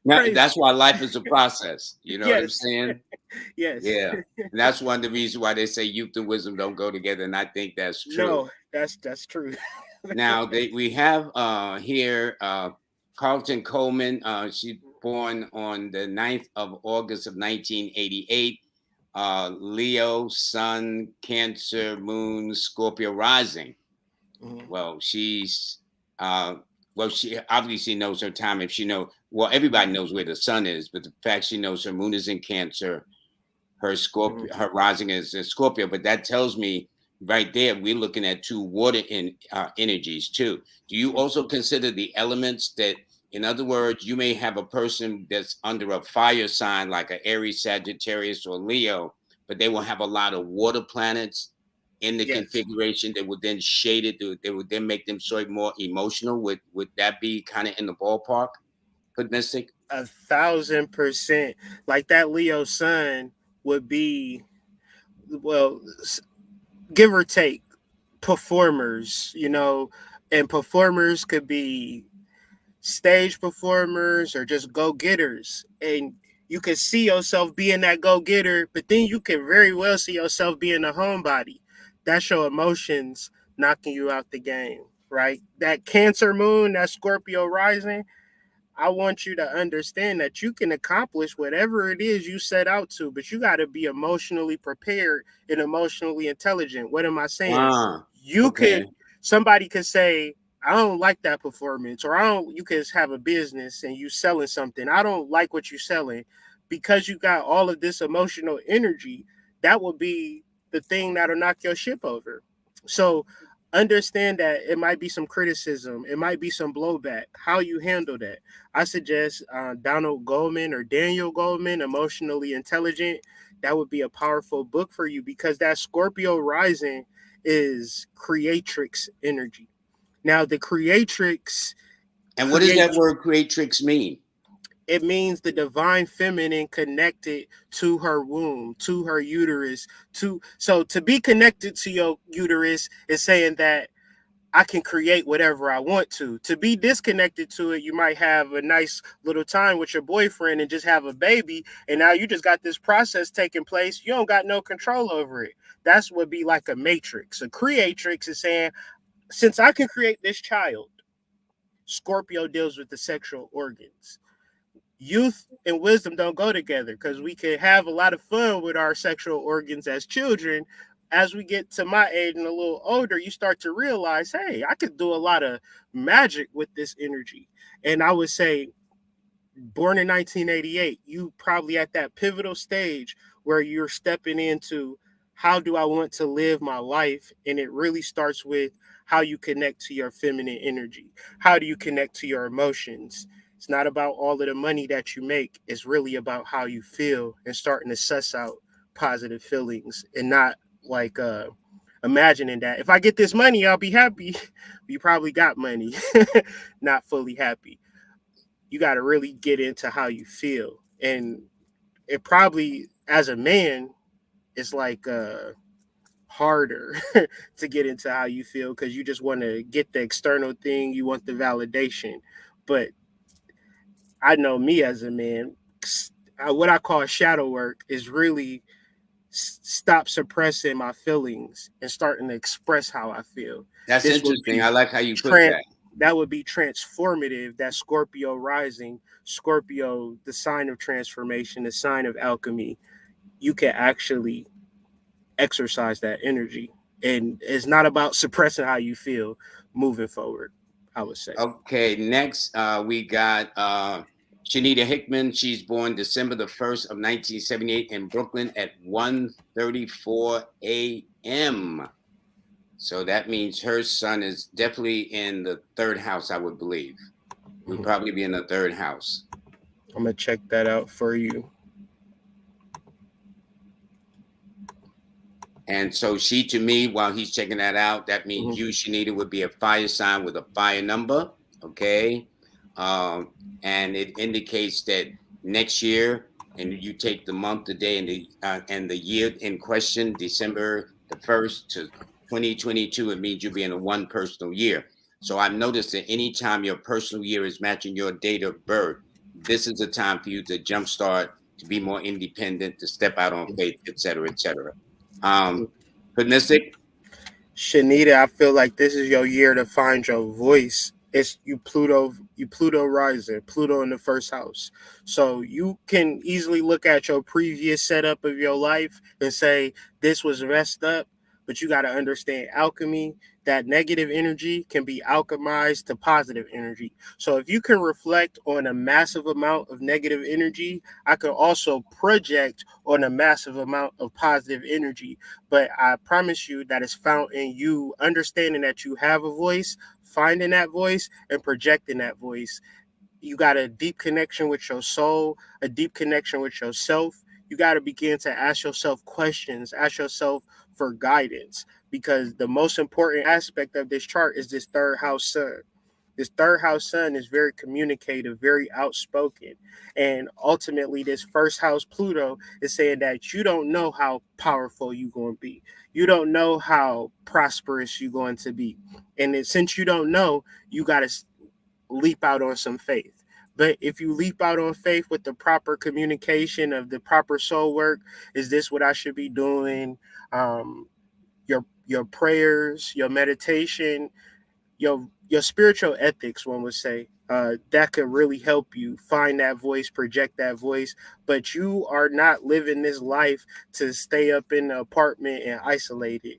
Now, Crazy. that's why life is a process. You know what I'm Yes. saying? Yes. Yeah. And that's one of the reasons why they say youth and wisdom don't go together. And I think that's true. No, that's true. Now we have here Carlton Coleman. She's born on the 9th of August of 1988. Leo, Sun, Cancer, Moon, Scorpio rising. Mhm. Well, she's uh well, she obviously knows her time. If she know, well, everybody Mhm. knows where the sun is, but the fact she knows her moon is in Cancer, her Mhm. Scorpio, her rising is in Scorpio. But that tells me right there we're looking at two water energies too. Do you Mhm. also consider the elements that, in other words, you may have a person that's under a fire sign like a Aries, Sagittarius, or Leo, but they will have a lot of water planets in the Yes. configuration that would then shade it. They would then make them sort of more emotional. Would that be kind of in the ballpark for Mystic? 1,000%. Like that Leo sun would be, well, give or take, performers, and performers could be stage performers or just go getters. And you could see yourself being that go getter, but then you could very well see yourself being a homebody. That's your emotions knocking you out the game, right? That Cancer moon, that Scorpio rising, I want you to understand that you can accomplish whatever it is you set out to, but you got to be emotionally prepared and emotionally intelligent. What am I saying? Ah, You could, okay. somebody could say, I don't like that performance, or I don't, you could have a business and you selling something. I don't like what you're selling because you got all of this emotional energy. That will be the thing that'll knock your ship over. So understand that it might be some criticism, it might be some blowback. How you handle that, I suggest Donald Goldman or Daniel Goldman, Emotionally Intelligent. That would be a powerful book for you because that Scorpio rising is creatrix energy. Now, the creatrix And what does that creates, word creatrix mean? it means the divine feminine connected to her womb, to her uterus. To be connected to your uterus is saying that I can create whatever I want to. To be disconnected to it, you might have a nice little time with your boyfriend and just have a baby, and now you just got this process taking place. You don't got no control over it. That's what be like a matrix. A creatrix is saying, since I can create this child, Scorpio deals with the sexual organs. Youth and wisdom don't go together because we can have a lot of fun with our sexual organs as children. As we get to my age and a little older, you start to realize, hey, I could do a lot of magic with this energy. And I would say, born in 1988, you probably at that pivotal stage where you're stepping into, how do I want to live my life? And it really starts with how you connect to your feminine energy. How do you connect to your emotions? It's not about all of the money that you make. It's really about how you feel and starting to suss out positive feelings and not like imagining that if I get this money, I'll be happy. You probably got money, not fully happy. You got to really get into how you feel. And it probably, as a man, it's like harder to get into how you feel because you just want to get the external thing, you want the validation. But I know me as a man, what I call shadow work is really stop suppressing my feelings and starting to express how I feel. That's This would interesting. be I like how you put tran that. that would be transformative. That Scorpio rising, Scorpio, the sign of transformation, the sign of alchemy. You can actually exercise that energy. And it's not about suppressing how you feel moving forward, I would say. Okay, next we got Shanita Hickman. She's born December the 1st of 1978 in Brooklyn at 1:34 a.m. So that means her son is definitely in the third house, I would believe. He would Mhm. probably be in the third house. I'm gonna check that out for you. And so she to me, while he's checking that out, that means Mhm. you, Shanita, would be a fire sign with a fire number. Okay. Um, and it indicates that next year, and you take the month, the day, and the year in question, December the 1st to 2022, it means you'll be in a one personal year. So I've noticed that anytime your personal year is matching your date of birth, this is a time for you to jumpstart, to be more independent, to step out on faith, et cetera, et cetera. Mhm. Um, but Mystic, Shanita, I feel like this is your year to find your voice. It's you Pluto rising, Pluto in the first house. So you can easily look at your previous setup of your life and say this was messed up, but you got to understand alchemy. That negative energy can be alchemized to positive energy. So if you can reflect on a massive amount of negative energy, I could also project on a massive amount of positive energy, but I promise you that it's found in you understanding that you have a voice, finding that voice, and projecting that voice. You got a deep connection with your soul, a deep connection with yourself. You got to begin to ask yourself questions, ask yourself for guidance, because the most important aspect of this chart is this third house sun. This third house sun is very communicative, very outspoken. And ultimately, this first house Pluto is saying that you don't know how powerful you're going to be. You don't know how prosperous you're going to be. And since you don't know, you got to leap out on some faith. But if you leap out on faith with the proper communication of the proper soul work, is this what I should be doing? Your prayers, your meditation, your spiritual ethics, one would say, that could really help you find that voice, project that voice. But you are not living this life to stay up in the apartment and isolated.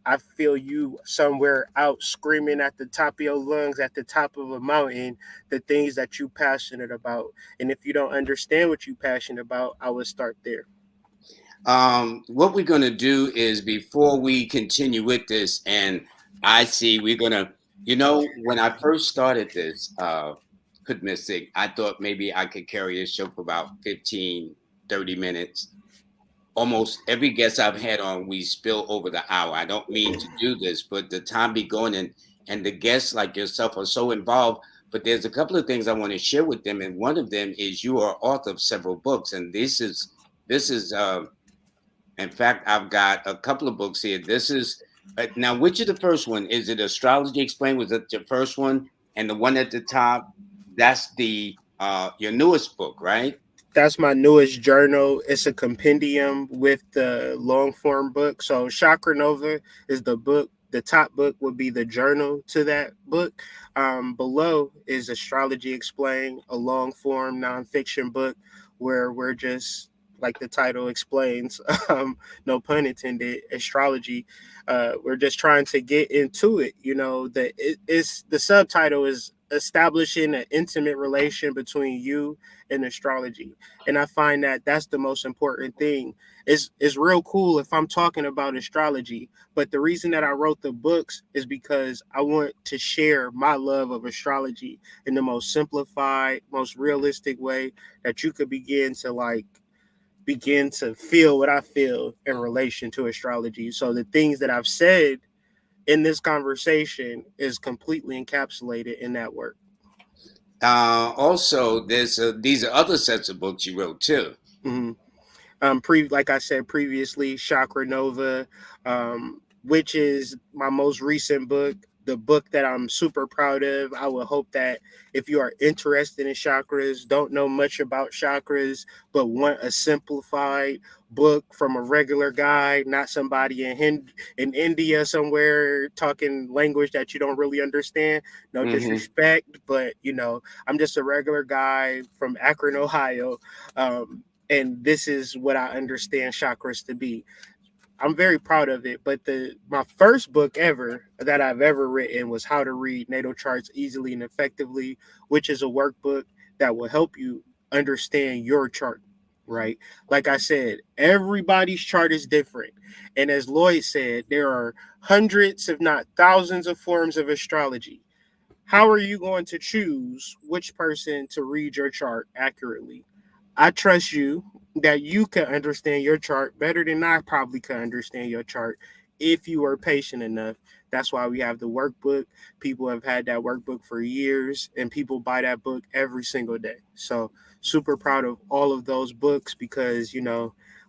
I feel you somewhere out screaming at the top of your lungs, at the top of a mountain, the things that you passionate about. And if you don't understand what you passionate about, I would start there. what we're going to do is before we continue with this, and I see we're going to, when I first started this, Put Mystic, I thought maybe I could carry a show for about 15, 30 minutes. Almost every guest I've had on, we spill over the hour. I don't mean to do this, but the time be going, and the guests like yourself are so involved. But there's a couple of things I want to share with them, and one of them is you are author of several books, and this is in fact, I've got a couple of books here. This is now, which is the first one? Is it Astrology Explained? Was it the first one? And the one at the top, that's the your newest book, right? That's my newest journal. It's a compendium with the long form book. So Chakra Nova is the book. The top book would be the journal to that book. Below is Astrology Explained, a long form nonfiction book where we're just like the title explains, no pun intended, astrology. We're just trying to get into it. You know, it's the subtitle is establishing an intimate relation between you and astrology, and I find that that's the most important thing. It's real cool if I'm talking about astrology, but the reason that I wrote the books is because I want to share my love of astrology in the most simplified, most realistic way that you could begin to feel what I feel in relation to astrology. So the things that I've said in this conversation is completely encapsulated in that work. Also, there's these are other sets of books you wrote too. Mm-hmm. Like I said previously, Chakra Nova, which is my most recent book, the book that I'm super proud of. I would hope that if you are interested in chakras, don't know much about chakras, but want a simplified book from a regular guy, not somebody in India somewhere talking language that you don't really understand. No Hmm. disrespect, but I'm just a regular guy from Akron, Ohio. And this is what I understand chakras to be. I'm very proud of it. But the my first book ever that I've ever written was How to Read Natal Charts Easily and Effectively, which is a workbook that will help you understand your chart. Right, like I said, everybody's chart is different, and as Lloyd said, there are hundreds, if not thousands, of forms of astrology. How are you going to choose which person to read your chart accurately? I trust you that you can understand your chart better than I probably could understand your chart if you were patient enough. That's why we have the workbook. People have had that workbook for years and people buy that book every single day. So, super proud of all of those books because,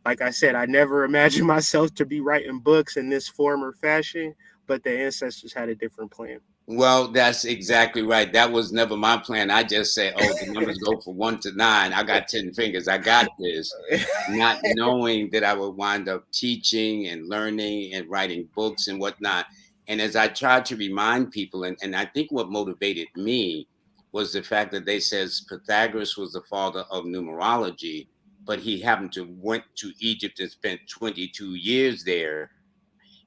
like I said, I never imagined myself to be writing books in this form or fashion, but the ancestors had a different plan. Well, that's exactly right. That was never my plan. I just said, oh, the numbers go from 1 to 9. I got 10 fingers. I got this. Not knowing that I would wind up teaching and learning and writing books and whatnot. And as I tried to remind people, and I think what motivated me was the fact that they says Pythagoras was the father of numerology, but he happened to went to Egypt and spent 22 years there.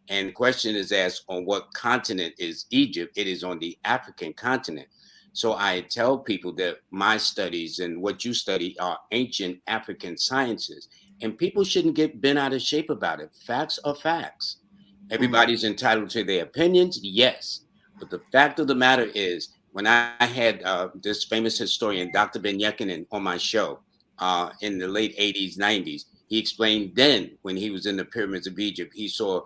And the question is asked, on what continent is Egypt? It is on the African continent. So I tell people that my studies and what you study are ancient African sciences, and people shouldn't get bent out of shape about it. Facts are facts. Mm, Everybody's entitled to their opinions, yes. But the fact of the matter is, when I had this famous historian, Dr. Ben Yekinen, on my show in the late 80s, 90s, he explained then when he was in the pyramids of Egypt, he saw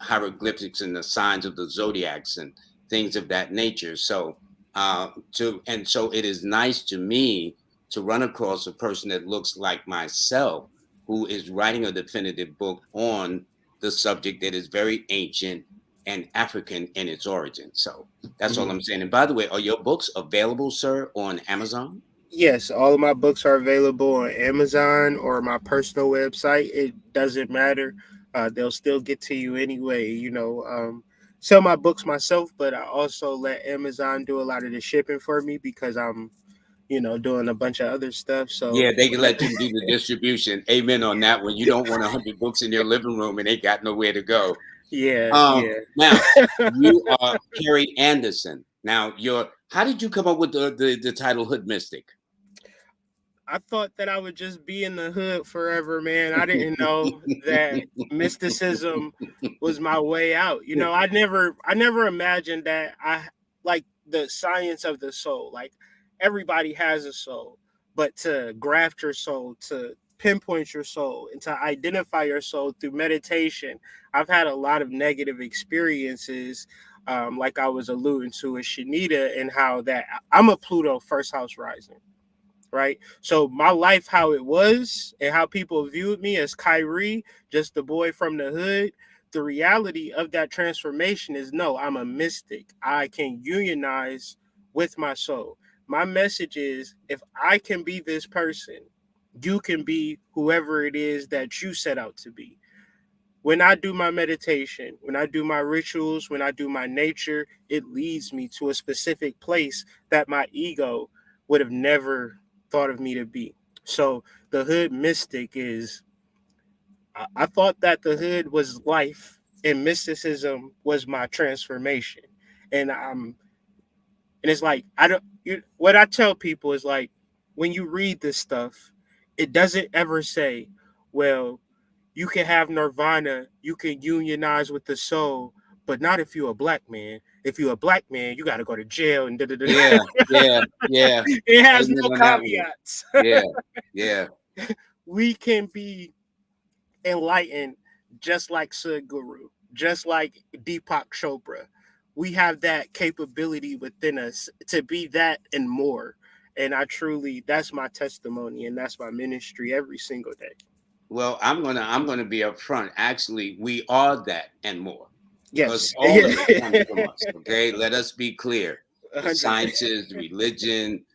hieroglyphics and the signs of the zodiacs and things of that nature. So it is nice to me to run across a person that looks like myself who is writing a definitive book on the subject that is very ancient and African in its origin. So that's all mhm. I'm saying. And by the way, are your books available, sir, on Amazon? Yes, all of my books are available on Amazon or my personal website. It doesn't matter. They'll still get to you anyway. Sell my books myself, but I also let Amazon do a lot of the shipping for me because I'm, doing a bunch of other stuff. Yeah, So, they can let you do the distribution. Amen on that one. You don't want 100 books in your living room and they got nowhere to go. yeah, yeah. Now you are Carrie Anderson. Now, how did you come up with the title Hood Mystic? I thought that I would just be in the hood forever, man. I didn't know that mysticism was my way out. I never imagined that I like the science of the soul. Like everybody has a soul, but to graft your soul, to pinpoint your soul, and to identify your soul through meditation. I've had a lot of negative experiences, like I was alluding to with Shanita, and how that I'm a Pluto first house rising, right? So my life, how it was, and how people viewed me as Kyrie, just the boy from the hood. The reality of that transformation is no, I'm a mystic. I can unionize with my soul. My message is if I can be this person, you can be whoever it is that you set out to be. When I do my meditation, when I do my rituals, when I do my nature, it leads me to a specific place that my ego would have never thought of me to be. So the hood mystic is, I thought that the hood was life and mysticism was my transformation. And it's like, I don't, what I tell people is like, when you read this stuff, it doesn't ever say, well, you can have nirvana, you can unionize with the soul, but not if you're a black man. If you're a black man, you got to go to jail and da da da. Yeah, yeah, yeah. It has Amen no on that one. caveats. Yeah, yeah. We can be enlightened just like Sadhguru, just like Deepak Chopra. We have that capability within us to be that and more. And that's my testimony and that's my ministry every single day. Well, I'm gonna be upfront. Actually, we are that and more, because Yes. all of it comes from us. Okay, let us be clear. The 100. sciences, the religion,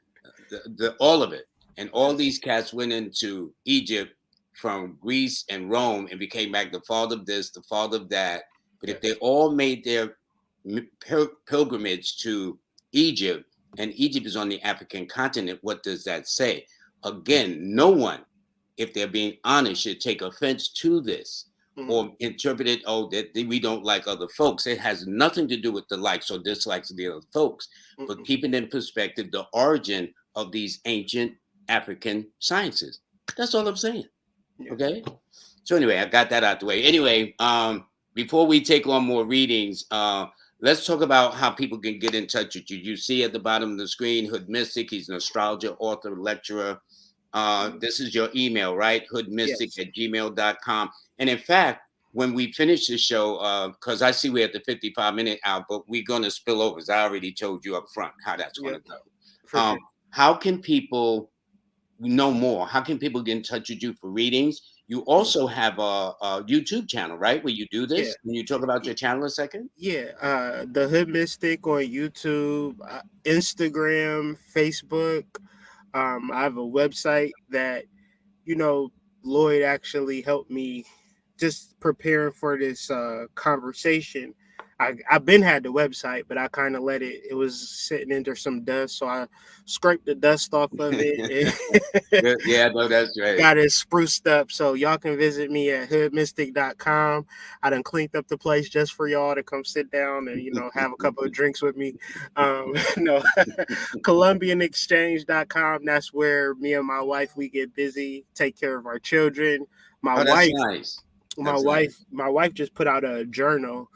the all of it, and all these cats went into Egypt from Greece and Rome and became back the father of this, the father of that. But if they Yes. all made their pilgrimage to Egypt, and Egypt is on the African continent, what does that say? Again, no one, if they're being honest, should take offense to this. Mhm. or interpret it, oh, that we don't like other folks. It has nothing to do with the likes or dislikes of the other folks, but Mhm. keeping in perspective the origin of these ancient African sciences. That's all I'm saying. Yeah. Okay. So anyway, I got that out the way. Anyway, before we take on more readings, let's talk about how people can get in touch with you. You see at the bottom of the screen, Hood Mystic. He's an astrologer, author, lecturer. Mhm. This is your email, right? Hoodmystic Yes. at gmail.com. And in fact, when we finish the show, because I see we're at the 55-minute hour, but we're going to spill over. As I already told you up front how that's going Yep. to go. For sure. How can people know more? How can people get in touch with you for readings? You also have a YouTube channel, right? Where you do Yeah. this. Can you talk about your channel a second? Yeah, the Hood Mystic on YouTube, Instagram, Facebook. I have a website that, you know, Lloyd actually helped me just preparing for this conversation. I've been had the website, but I kind of let it. It was sitting under some dust, so I scraped the dust off of it. Yeah, no, that's right. Got it spruced up. So y'all can visit me at hoodmystic.com. I done cleaned up the place just for y'all to come sit down and, have a couple of drinks with me. No, colombianexchange.com. That's where me and my wife, we get busy, take care of our children. My Oh, that's wife, nice. my That's wife, nice. my wife just put out a journal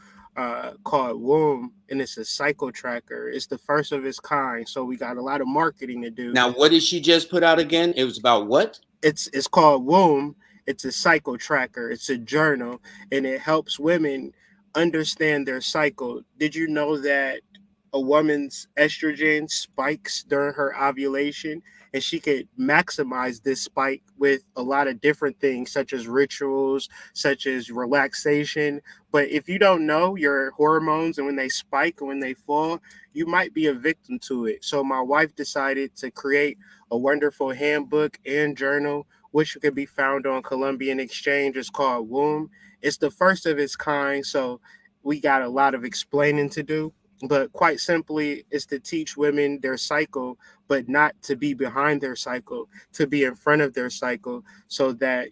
called Womb, and it's a cycle tracker. It's the first of its kind. So we got a lot of marketing to do. Now, what did she just put out again? It was about what? It's called Womb. It's a cycle tracker. It's a journal, and it helps women understand their cycle. Did you know that a woman's estrogen spikes during her ovulation, and she could maximize this spike with a lot of different things, such as rituals, such as relaxation. But if you don't know your hormones and when they spike and when they fall, you might be a victim to it. So my wife decided to create a wonderful handbook and journal, which can be found on Columbian Exchange. It's called Womb. It's the first of its kind, so we got a lot of explaining to do. But quite simply, it's to teach women their cycle, but not to be behind their cycle, to be in front of their cycle, so that,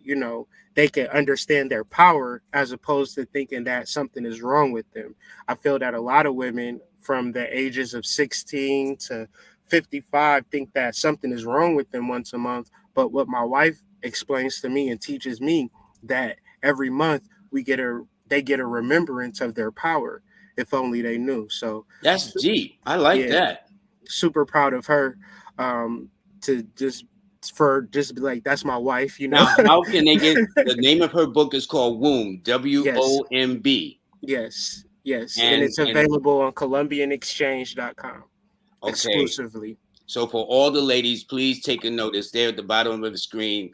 they can understand their power as opposed to thinking that something is wrong with them. I feel that a lot of women from the ages of 16 to 55 think that something is wrong with them once a month. But what my wife explains to me and teaches me, that every month they get a remembrance of their power, if only they knew. So, That's deep. I like yeah, that. super proud of her, um, to just be like, that's my wife, Now, how can they get the name of her book is called Womb, Yes, WOMB. yes. And And it's available on colombianexchange.com okay. exclusively. So for all the ladies, please take a notice there at the bottom of the screen,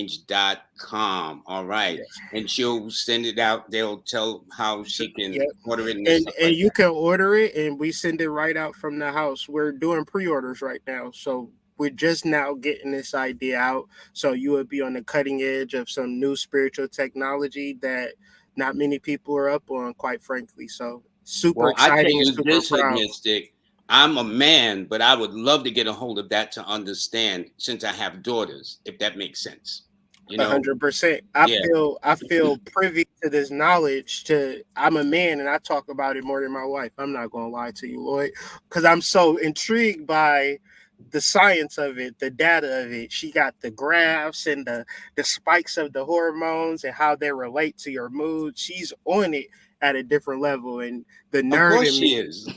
colombianexchange.com. All right. Yes. And she'll send it out. They'll tell how So, she can yeah, order it and and stuff like you can order it, and we send it right out from the house. We're doing pre-orders right now, so we're just now getting this idea out. So you would be on the cutting edge of some new spiritual technology that not many people are up on, quite frankly. So super Well, I tell exciting and you super this, Hood proud. Mystic, I'm a man, but I would love to get a hold of that to understand since I have daughters, if that makes sense. You know, 100%. yeah. I feel privy to this knowledge. I'm a man, and I talk about it more than my wife. I'm not gonna lie to you, Lloyd, because I'm so intrigued by the science of it, the data of it. She got the graphs and the spikes of the hormones and how they relate to your mood. She's on it at a different level, and the Of nerd course in she me. is.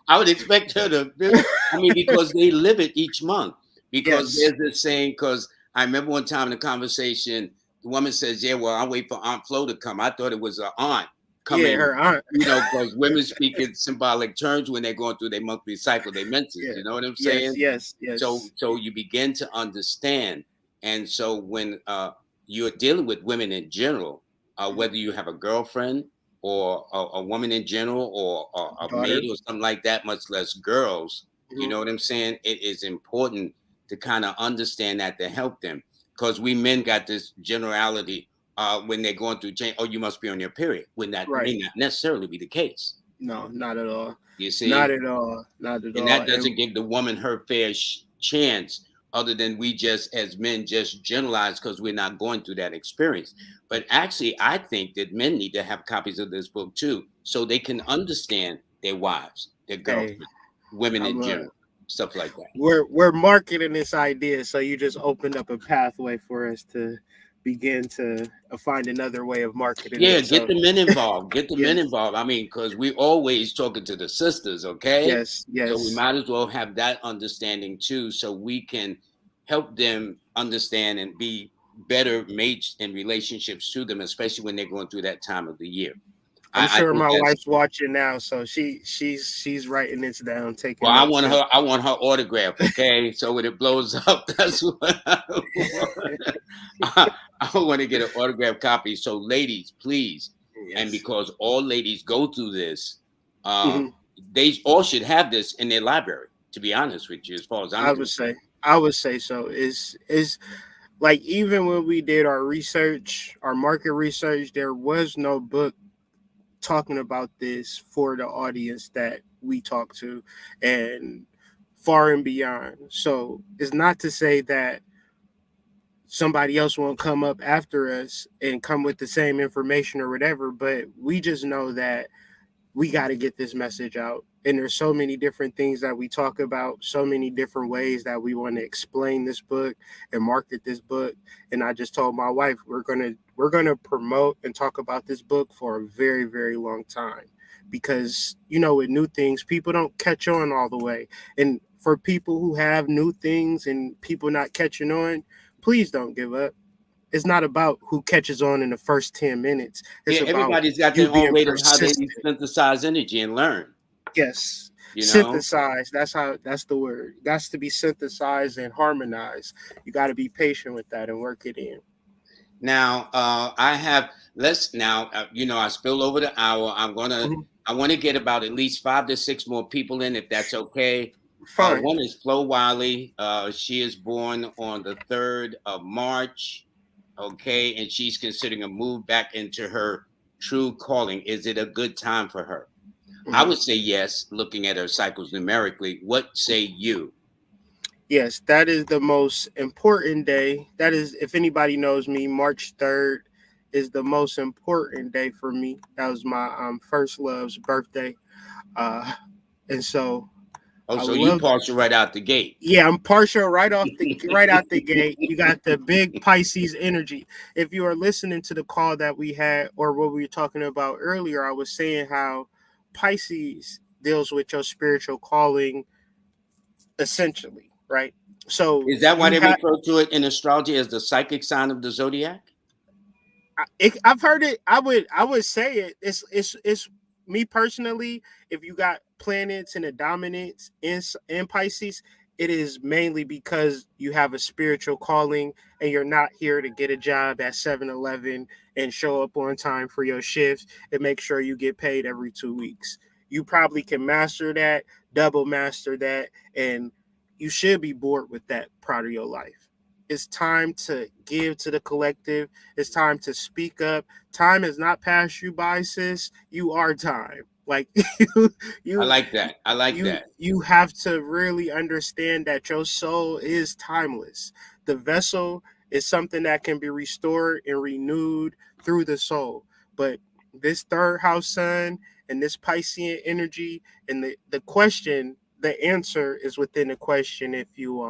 I would expect her to, I mean, because they live it each month. Because Yes, there's this saying, because I remember one time in a conversation, the woman says, yeah, well, I'll wait for Aunt Flo to come. I thought it was an aunt yeah, coming, her aunt. because women speak in symbolic terms when they're going through their monthly cycle, their menses. Yeah, You know what I'm yes, saying? yes, So, yes. so you begin to understand. And so when you're dealing with women in general, whether you have a girlfriend or a woman in general or a maid Daughter. or something like that, much less girls, you Mhm. know what I'm saying? It is important to kind of understand that to help them because we men got this generality when they're going through change. Oh, you must be on your period when that Right. may not necessarily be the case. No, not at all. You Not see, at all. Not at and all. that And doesn't give the woman her fair chance other than we just as men just generalize because we're not going through that experience. But actually, I think that men need to have copies of this book too, so they can understand their wives, their Hey, girlfriends, women in I'm general, stuff like that. we're marketing this idea, so you just opened up a pathway for us to begin to find another way of marketing Yeah, it. get So the men involved. Get the men yes, involved. I mean, because we always talking to the sisters, okay? yes, So we yes. might as well have that understanding too, so we can help them understand and be better mates in relationships to them, especially when they're going through that time of the year. I'm I sure think my that's wife's watching now, so she's writing this down, well. taking I notes. want Cause her. I want her autograph. Okay, so when it blows up, that's what I want. I want to get an autograph copy. So, ladies, please, and yes, because all ladies go through this, uh, hmm they all should have this in their library. To be honest with you, as far as I'm I would say concerned. I would say so. Is like even when we did our research, our market research, there was no book talking about this for the audience that we talk to and far and beyond. So it's not to say that somebody else won't come up after us and come with the same information or whatever, but we just know that we got to get this message out. And there's so many different things that we talk about, so many different ways that we want to explain this book and market this book. And I just told my wife we're gonna promote and talk about this book for a very, very long time. Because, with new things, people don't catch on all the way. And for people who have new things and people not catching on, please don't give up. It's not about who catches on in the first 10 minutes. Yeah, It's about everybody's got you their own being rate of how they persistent. synthesize energy and learn. Yes. You know. Synthesize. That's the word. That's to be synthesized and harmonized. You got to be patient with that and work it in. Now, I have let's now. I spilled over the hour. Mhm. I want to get about at least 5 to 6 more people in, if that's okay. Fine. One is Flo Wiley. She is born on the 3rd of March. Okay, and she's considering a move back into her true calling. Is it a good time for her? I Mhm. would say yes. Looking at her cycles numerically, what say you? Yes, that is the most important day. That is, if anybody knows me, March 3rd is the most important day for me. That was my first love's birthday. Uh, and so Oh, I so you love. partial right out the gate. Yeah, I'm partial right out the gate. You got the big Pisces energy. If you are listening to the call that we had or what we were talking about earlier, I was saying how Pisces deals with your spiritual calling essentially, right? So Is that why you they have refer to it in astrology as the psychic sign of the zodiac? I've heard it. I would say it. It's me personally. If you got planets and a dominance in Pisces, it is mainly because you have a spiritual calling and you're not here to get a job at 7-Eleven and show up on time for your shifts and make sure you get paid every 2 weeks. You probably can master that, double master that, and you should be bored with that part of your life. It's time to give to the collective. It's time to speak up. Time has not passed you by, sis. You are time. Like you, I you, like that. I like you, that. you have to really understand that your soul is timeless. The vessel is something that can be restored and renewed through the soul. But this third house sun and this Piscean energy and the question, the answer is within the question. If you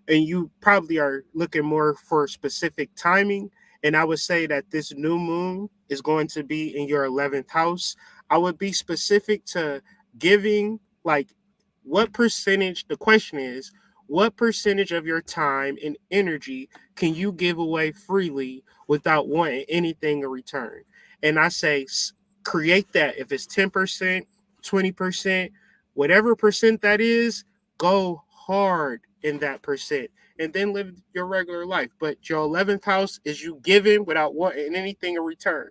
and you probably are looking more for specific timing. And I would say that this new moon is going to be in your 11th house. I would be specific to giving, like, what percentage, the question is, what percentage of your time and energy can you give away freely without wanting anything in return? And I say, create that. If it's 10%, 20%, whatever percent that is, go hard in that percent and then live your regular life. But your 11th house is you giving without wanting anything in return.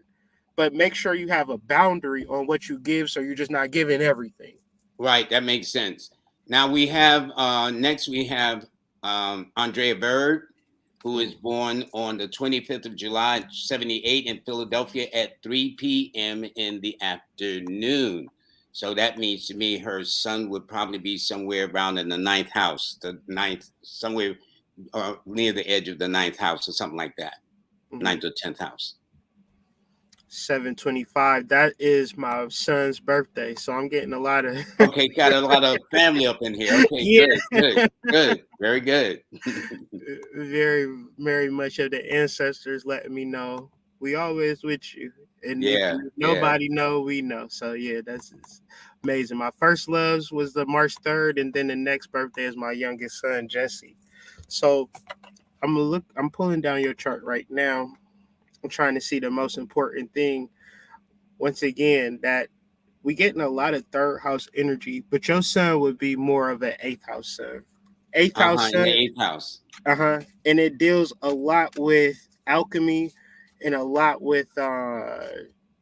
But make sure you have a boundary on what you give so you're just not giving everything. Right, that makes sense. Now we have next we have Andrea Bird, who is born on the 25th of July, 78 in Philadelphia at 3 p.m. in the afternoon. So that means to me her sun would probably be somewhere around in the ninth house, the ninth, somewhere near the edge of the ninth house or something like that, Mhm. ninth or 10th house. 725. That is my son's birthday, so I'm getting a lot of Okay, got a lot of family up in here. Okay, yeah, good, good, good, very good. very very much of the ancestors letting me know we always with you, and if Yeah, yeah. nobody know, we know. So yeah, that's it's amazing. My first loves was the March 3rd, and then the next birthday is my youngest son Jesse. So I'm pulling down your chart right now. I'm trying to see the most important thing. Once again, that we getting a lot of third house energy, but your son would be more of an eighth house son. Eighth house In the son, eighth house. and it deals a lot with alchemy and a lot with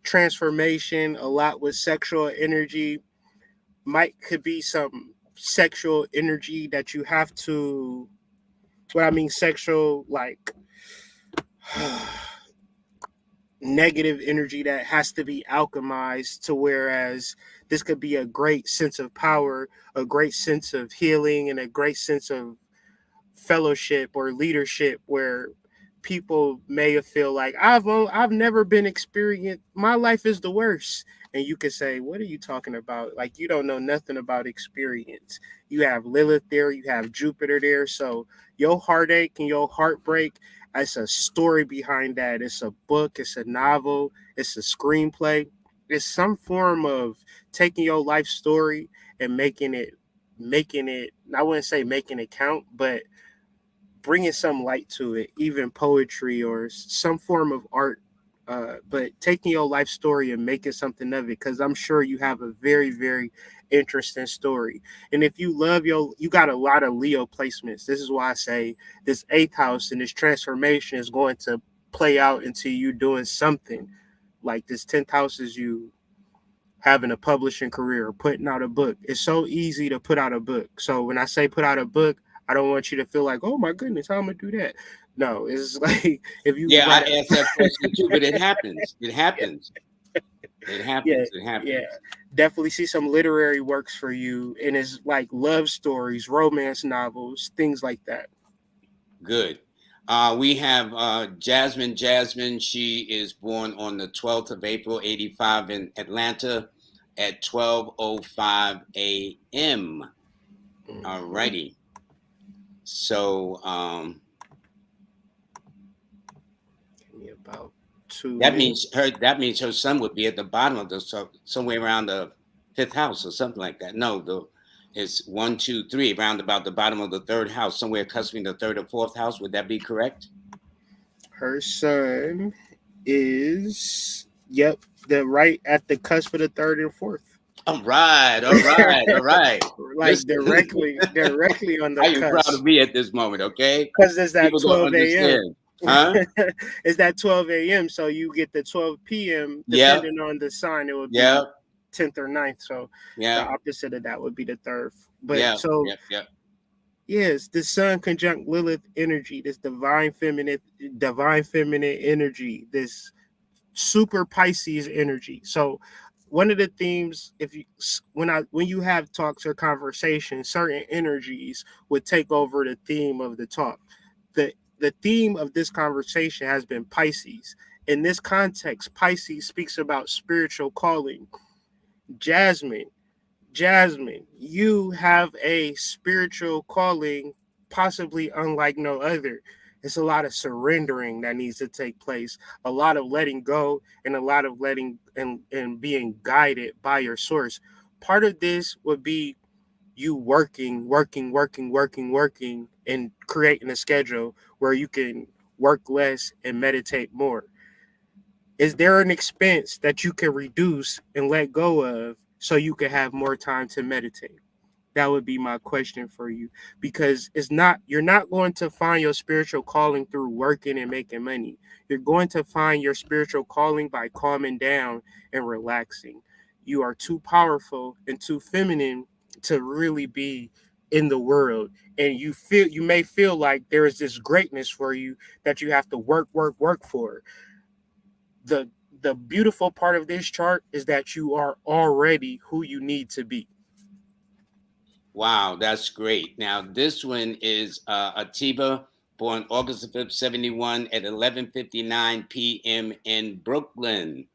transformation, a lot with sexual energy. Might could be some sexual energy that you have to. What I mean, sexual like negative energy that has to be alchemized to whereas this could be a great sense of power, a great sense of healing, and a great sense of fellowship or leadership where people may feel like I've never been experienced. My life is the worst, and you could say, "What are you talking about? Like you don't know nothing about experience. You have Lilith there, you have Jupiter there, so your heartache and your heartbreak. It's a story behind that. It's a book. It's a novel. It's a screenplay. It's some form of taking your life story and making it. I wouldn't say making it count, but bringing some light to it, even poetry or some form of art. But taking your life story and making something of it, because I'm sure you have a very, very interesting story. And if you love you got a lot of Leo placements. This is why I say this eighth house and this transformation is going to play out into you doing something. Like this 10th house is you having a publishing career or putting out a book. It's so easy to put out a book. So when I say put out a book, I don't want you to feel like, oh my goodness, how am I gonna do that? No, it's like if you Yeah, I write a asked that question too, but it happens. It yeah, happens. It yeah, happens. It yeah. happens. Definitely see some literary works for you, and it's like love stories, romance novels, things like that. Good. We have Jasmine. Jasmine, she is born on the 12th of April, 85 in Atlanta at 12:05 a.m. All Mhm. righty. So Give me about 2 minutes. that means her son would be at the bottom of the somewhere around the fifth house or something like that. No, it's one, two, three, around about the bottom of the third house, somewhere cusping the third or fourth house. Would that be correct? Her son is yep, the right at the cusp of the third and fourth. All right, all right, all right. Like Listen, directly on the I am proud of cusp, me at this moment. Okay, because it's that people don't 12 a.m. understand, huh? It's that 12 a.m. So you get the 12 p.m. Yep, Depending on the sign, it would be yep, 10th or ninth. So the yep, opposite of that would be the third. But yep, so yep, yep. yes, the sun conjunct Lilith energy, this divine feminine energy, this super Pisces energy. So one of the themes, if you when you have talks or conversations, certain energies would take over the theme of the talk. The theme of this conversation has been Pisces. In this context, Pisces speaks about spiritual calling. Jasmine, Jasmine, you have a spiritual calling, possibly unlike no other. It's a lot of surrendering that needs to take place, a lot of letting go, and a lot of letting and being guided by your source. Part of this would be you working, and creating a schedule where you can work less and meditate more. Is there an expense that you can reduce and let go of so you can have more time to meditate? That would be my question for you, because you're not going to find your spiritual calling through working and making money. You're going to find your spiritual calling by calming down and relaxing. You are too powerful and too feminine to really be in the world, and you may feel like there is this greatness for you that you have to work for. the beautiful part of this chart is that you are already who you need to be. Wow, that's great. Now, this one is Atiba, born August the 5th, 71 at 11:59 p.m. in Brooklyn.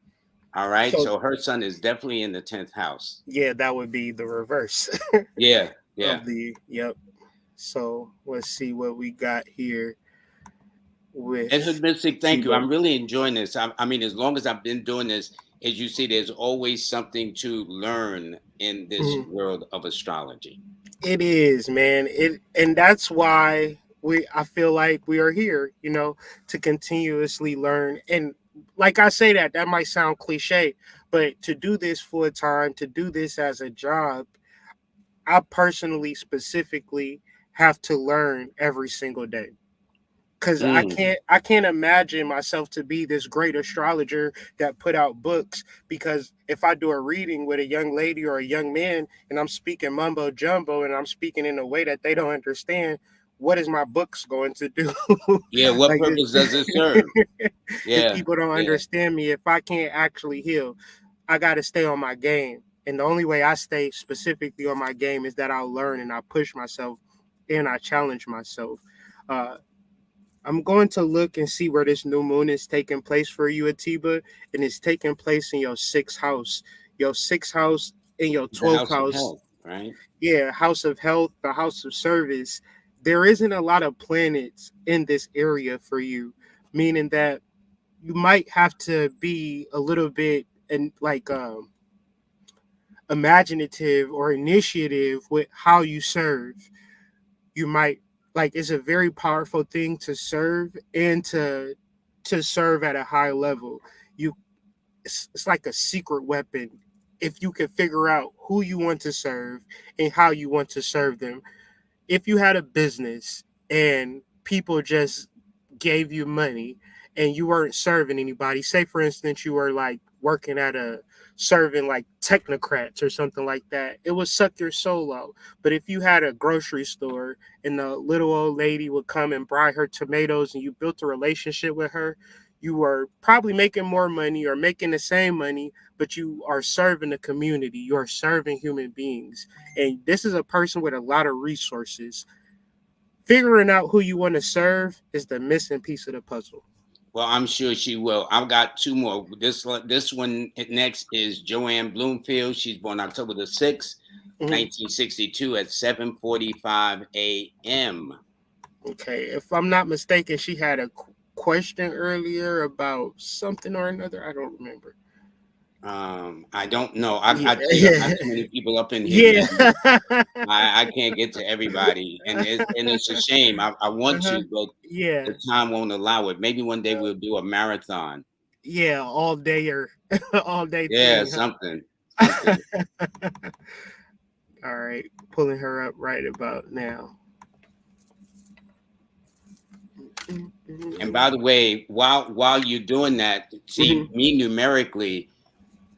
All right, So so her son is definitely in the 10th house. yeah, that would be the reverse Yeah, yeah. of the yep. So let's see what we got here with Mystic, thank you. Tiba. I'm really enjoying this. I mean, as long as I've been doing this, as you see, there's always something to learn in this Mhm. world of astrology. It is, man. It and that's why I feel like we are here, to continuously learn. And like I say that might sound cliche, but to do this full time, to do this as a job, I personally specifically have to learn every single day. Cause I Mm, can't I can't imagine myself to be this great astrologer that put out books, because if I do a reading with a young lady or a young man and I'm speaking mumbo jumbo and I'm speaking in a way that they don't understand, what is my books going to do? yeah, what Like purpose does it serve? if Yeah, people don't yeah. understand me, if I can't actually heal, I got to stay on my game. And the only way I stay specifically on my game is that I learn and I push myself and I challenge myself. Uh, I'm going to look and see where this new moon is taking place for you, Atiba, and it's taking place in your sixth house, in your The 12th house of house. health, right? Yeah, house of health, the house of service. There isn't a lot of planets in this area for you, meaning that you might have to be a little bit and like imaginative or initiative with how you serve. You might, like, it's a very powerful thing to serve and to serve at a high level. You it's like a secret weapon if you can figure out who you want to serve and how you want to serve them. If you had a business and people just gave you money and you weren't serving anybody, say for instance you were like working at a serving like technocrats or something like that, it would suck your soul out. But if you had a grocery store and the little old lady would come and buy her tomatoes and you built a relationship with her, you were probably making more money or making the same money, but you are serving the community, you are serving human beings. And this is a person with a lot of resources. Figuring out who you want to serve is the missing piece of the puzzle. Well, I'm sure she will. I've got two more. This one next is Joanne Bloomfield. She's born October the 6th, Mhm. 1962 at 7:45 a.m. Okay, if I'm not mistaken, she had a question earlier about something or another. I don't remember. I don't know. Yeah, I got yeah, too many people up in here, yeah. man. I can't get to everybody, and it's a shame. I want Uh-huh. to, but Yeah, the time won't allow it. Maybe one day we'll do a marathon. yeah, all day or all day Yeah, thing, something, huh? something. All right, pulling her up right about now. And by the way, while you're doing that, Hmm. see me numerically,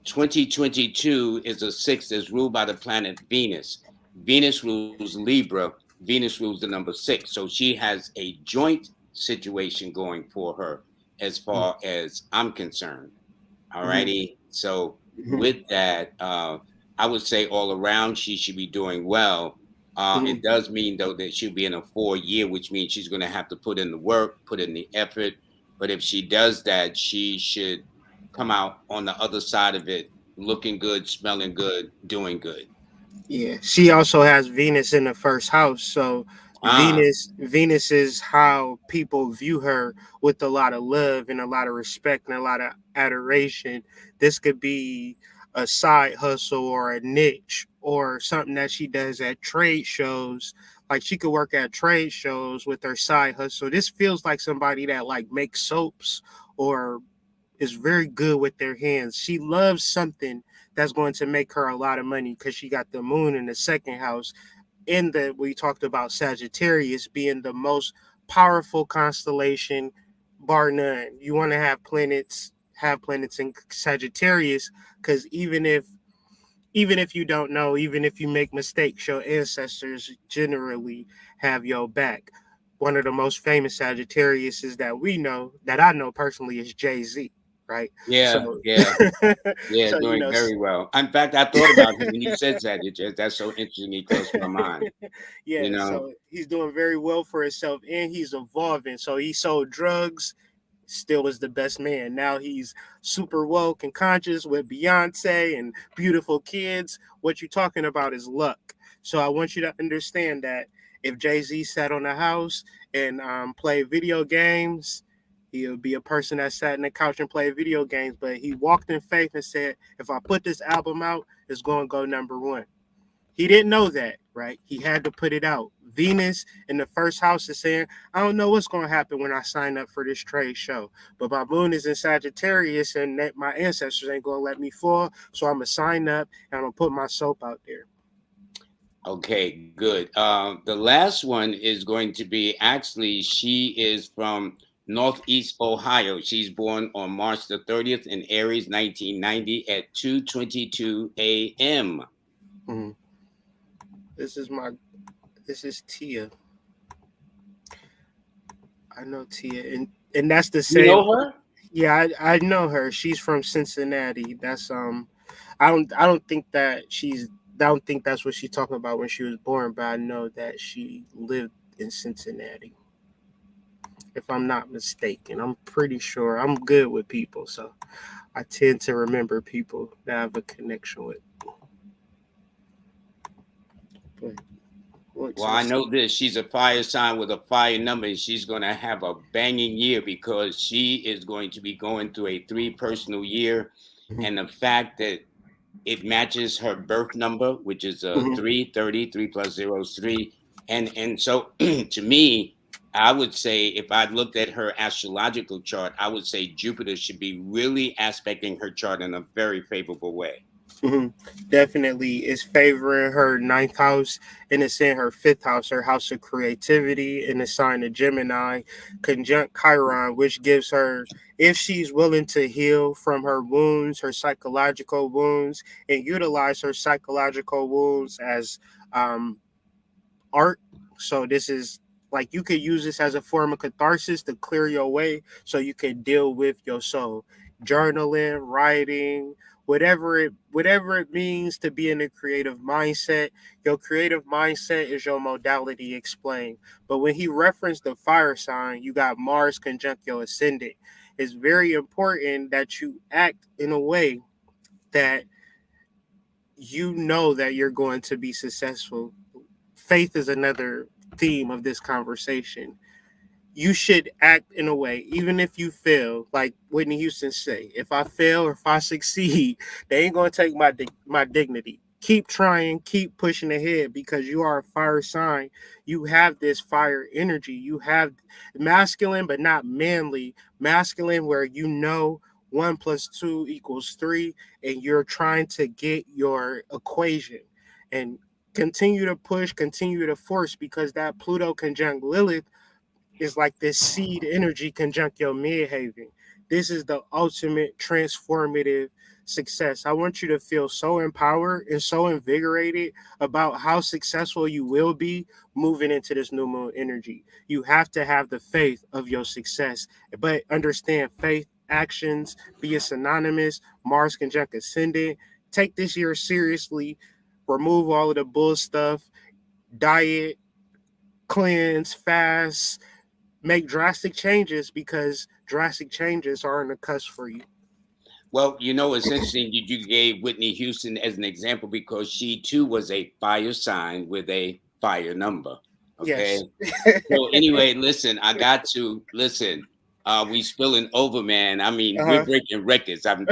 2022 is a six that's ruled by the planet Venus. Venus rules Libra. Venus rules the number six. So she has a joint situation going for her as far as I'm concerned. All Hmm. righty. So Hmm. with that, I would say all around she should be doing well. It Hmm. does mean though that she'll be in a 4 year, which means she's going to have to put in the work, put in the effort. But if she does that, she should come out on the other side of it, looking good, smelling good, doing good. Yeah, she also has Venus in the first house, so Ah, Venus is how people view her, with a lot of love and a lot of respect and a lot of adoration. This could be a side hustle or a niche or something that she does at trade shows. Like she could work at trade shows with her side hustle. This feels like somebody that like makes soaps or is very good with their hands. She loves something that's going to make her a lot of money because she got the moon in the second house. In the we talked about Sagittarius being the most powerful constellation, bar none. You want to have planets in Sagittarius, because even if you don't know, even if you make mistakes, your ancestors generally have your back. One of the most famous Sagittarius is that we know, that I know personally, is Jay-Z, right? Yeah, So, yeah, yeah, so doing very well. In fact, I thought about him when you said Sagittarius. That's so interesting. It crossed my mind. You yeah, know. so he's doing very well for himself, and he's evolving. So he sold drugs, still was the best man. Now he's super woke and conscious with Beyonce and beautiful kids. What you're talking about is luck. So I want you to understand that if Jay-Z sat on the house and played video games, he'll be a person that sat in the couch and played video games. But he walked in faith and said, if I put this album out, it's going to go number one. He didn't know that, right? He had to put it out. Venus in the first house is saying, I don't know what's going to happen when I sign up for this trade show. But my moon is in Sagittarius and that my ancestors ain't going to let me fall. So I'm going to sign up and I'm going to put my soap out there. Okay, good. The last one is going to be actually, she is from Northeast Ohio. She's born on March the 30th in Aries, 1990 at 2:22 a.m. Mhm. This is my, this is Tia. I know Tia. And that's the You same. know her? Yeah, I know her. She's from Cincinnati. That's I don't think that she's I don't think that's what she's talking about when she was born, but I know that she lived in Cincinnati, if I'm not mistaken. I'm pretty sure. I'm good with people, so I tend to remember people that I have a connection with. But what's Well, I this? know this. She's a fire sign with a fire number, and she's going to have a banging year because she is going to be going through a three personal year. Mhm, And the fact that it matches her birth number, which is mhm, 3 plus 0 is 3. And so to me, I would say if I looked at her astrological chart, I would say Jupiter should be really aspecting her chart in a very favorable way. mhm. Definitely is favoring her ninth house, and it's in her fifth house, her house of creativity, in the sign of Gemini, conjunct Chiron, which gives her, if she's willing to heal from her wounds, her psychological wounds, and utilize her psychological wounds as um, art. So this is like you could use this as a form of catharsis to clear your way so you can deal with your soul. Journaling, writing, whatever it means to be in a creative mindset. Your creative mindset is your modality explained. But when he referenced the fire sign, you got Mars conjunct your ascendant. It's very important that you act in a way that you know that you're going to be successful. Faith is another theme of this conversation. You should act in a way, even if you fail, like Whitney Houston say, if I fail or if I succeed, they ain't gonna take my dignity. Keep trying, keep pushing ahead because you are a fire sign. You have this fire energy. You have masculine, but not manly. Masculine, where you know 1 plus 2 equals 3, and you're trying to get your equation and continue to push, continue to force because that Pluto conjunct Lilith is like this seed energy conjunct your midhaven. This is the ultimate transformative success. I want you to feel so empowered and so invigorated about how successful you will be moving into this new moon energy. You have to have the faith of your success, but understand faith, actions, be it synonymous, Mars conjunct ascendant. Take this year seriously, remove all of the bull stuff, diet, cleanse, fast, make drastic changes because drastic changes are on the cusp for you. Well, it's interesting you gave Whitney Houston as an example because she too was a fire sign with a fire number. Okay. Yes. So anyway, listen, I got to listen. We spilling over, man. I mean, we're Uh-huh. breaking records. I'm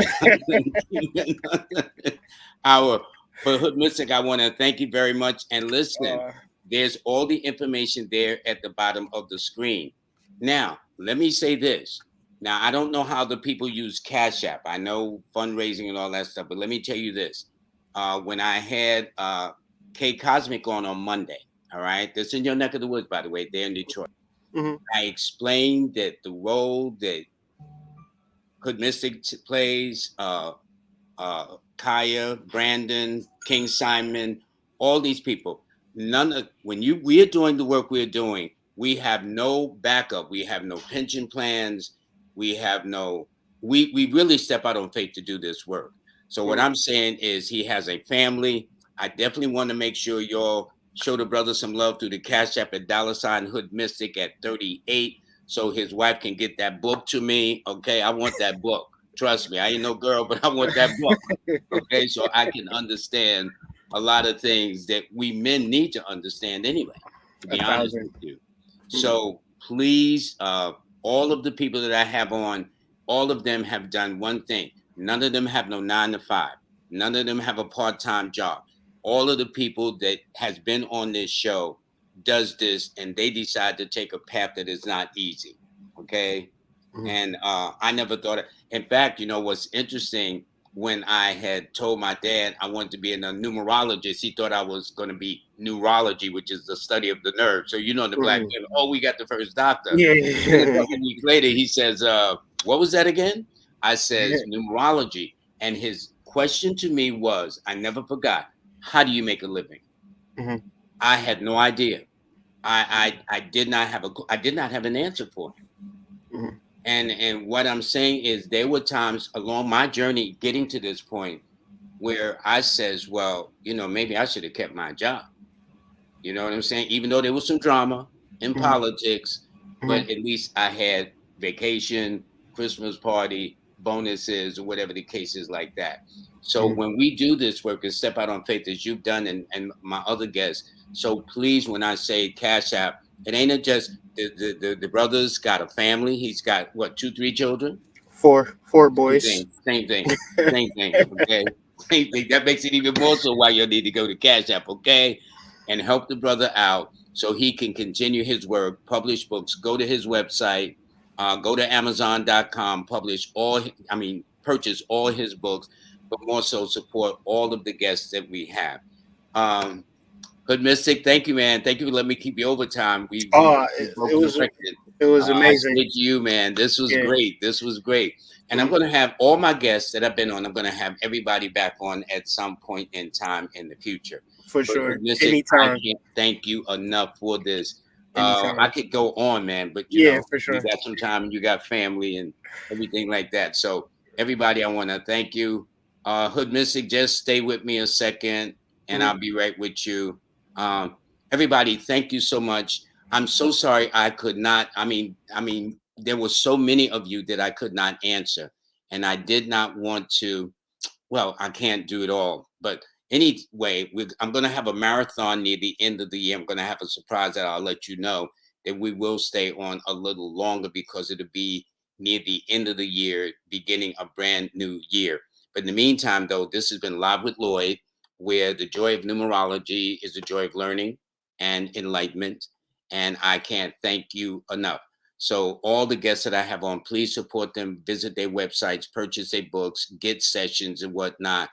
our but Hood Mystic, I want to thank you very much. And listen, uh, there's all the information there at the bottom of the screen. Now, let me say this. Now, I don't know how the people use Cash App. I know fundraising and all that stuff, but let me tell you this. When I had K Cosmic on Monday, all right, that's in your neck of the woods, by the way, there in Detroit. mhm, I explained that the role that Hood Mystic plays, Kaya, Brandon, King Simon, all these people. None of when we're doing the work we're doing, we have no backup. We have no pension plans. We have no we really step out on faith to do this work. So what Mhm. I'm saying is he has a family. I definitely want to make sure y'all show the brother some love through the Cash App at $Hood Mystic at 38, so his wife can get that book to me. Okay, I want that book. Trust me, I ain't no girl, but I want that book. Okay, so I can understand a lot of things that we men need to understand anyway, to A be honest thousand. with you. Mhm. So please, all of the people that I have on, all of them have done one thing. None of them have no 9 to 5. None of them have a part-time job. All of the people that has been on this show does this, and they decide to take a path that is not easy. Okay, Mhm. and I never thought it. In fact, you know what's interesting? When I had told my dad I wanted to be a numerologist, he thought I was going to be neurology, which is the study of the nerves. So you know, in the black Mhm. family, oh, we got the first doctor. Then a Yeah. couple weeks later, he says, "What was that again?" I says numerology, and his question to me was, I never forgot, "How do you make a living?" Mhm. I had no idea. I did not have I did not have an answer for him. Mhm. And what I'm saying is there were times along my journey getting to this point where I says, well, you know, maybe I should have kept my job. You know what I'm saying? Even though there was some drama in Mhm. politics, but Mhm. at least I had vacation, Christmas party, bonuses, or whatever the case is like that. So Mhm. when we do this work and step out on faith as you've done and my other guests, so please, when I say Cash App, it ain't just the brother's got a family. He's got what, 2, 3 children? Four Same boys. thing, same thing, same thing. Okay, same thing. That makes it even more so why you'll need to go to Cash App, okay, and help the brother out so he can continue his work, publish books. Go to his website, go to Amazon.com, publish all. I mean, purchase all his books, but more so support all of the guests that we have. Um, Hood Mystic, thank you, man. Thank you for letting me keep you overtime. Oh, We it broke the was record. it was I amazing. salute you, man. This was Yeah. great. This was great. And I'm Mhm. going to have all my guests that I've been on. I'm going to have everybody back on at some point in time in the future. For But sure. Mystic, I Anytime. can't thank you enough for this. I Anytime. could go on, man, but you Yeah, know, for you sure. got some time and you got family and everything like that. So everybody, I want to thank you. Hood Mystic, just stay with me a second, and Mhm. I'll be right with you. Um, Everybody, thank you so much. I'm so sorry I could not. I mean, there were so many of you that I could not answer, and I did not want to. Well, I can't do it all, but anyway, I'm going to have a marathon near the end of the year. I'm going to have a surprise that I'll let you know that we will stay on a little longer because it'll be near the end of the year, beginning a brand new year. But in the meantime, though, this has been Live with Lloyd, where the joy of numerology is the joy of learning and enlightenment. And I can't thank you enough. So all the guests that I have on, please support them, visit their websites, purchase their books, get sessions and whatnot.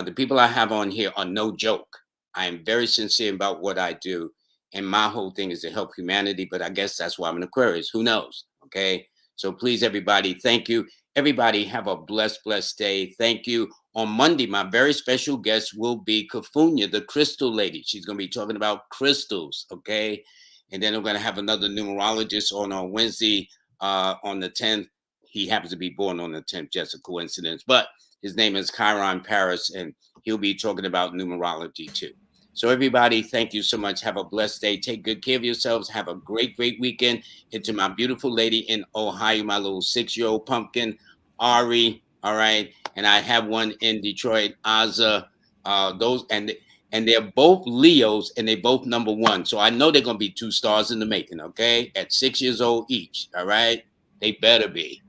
The people I have on here are no joke. I am very sincere about what I do. And my whole thing is to help humanity, but I guess that's why I'm an Aquarius. Who knows? Okay. So please, everybody, thank you. Everybody have a blessed, blessed day. Thank you. On Monday, my very special guest will be Kafunya, the crystal lady. She's going to be talking about crystals. Okay. And then we're going to have another numerologist on Wednesday on the 10th. He happens to be born on the 10th, just a coincidence. But his name is Chiron Paris, and he'll be talking about numerology too. So, everybody, thank you so much. Have a blessed day. Take good care of yourselves. Have a great, great weekend. And to my beautiful lady in Ohio, my little 6-year-old pumpkin, Ari. All right. And I have one in Detroit, Aza. Those and they're both Leos and they both number 1. So I know they're gonna be 2 stars in the making, okay? At 6 years old each. All right. They better be.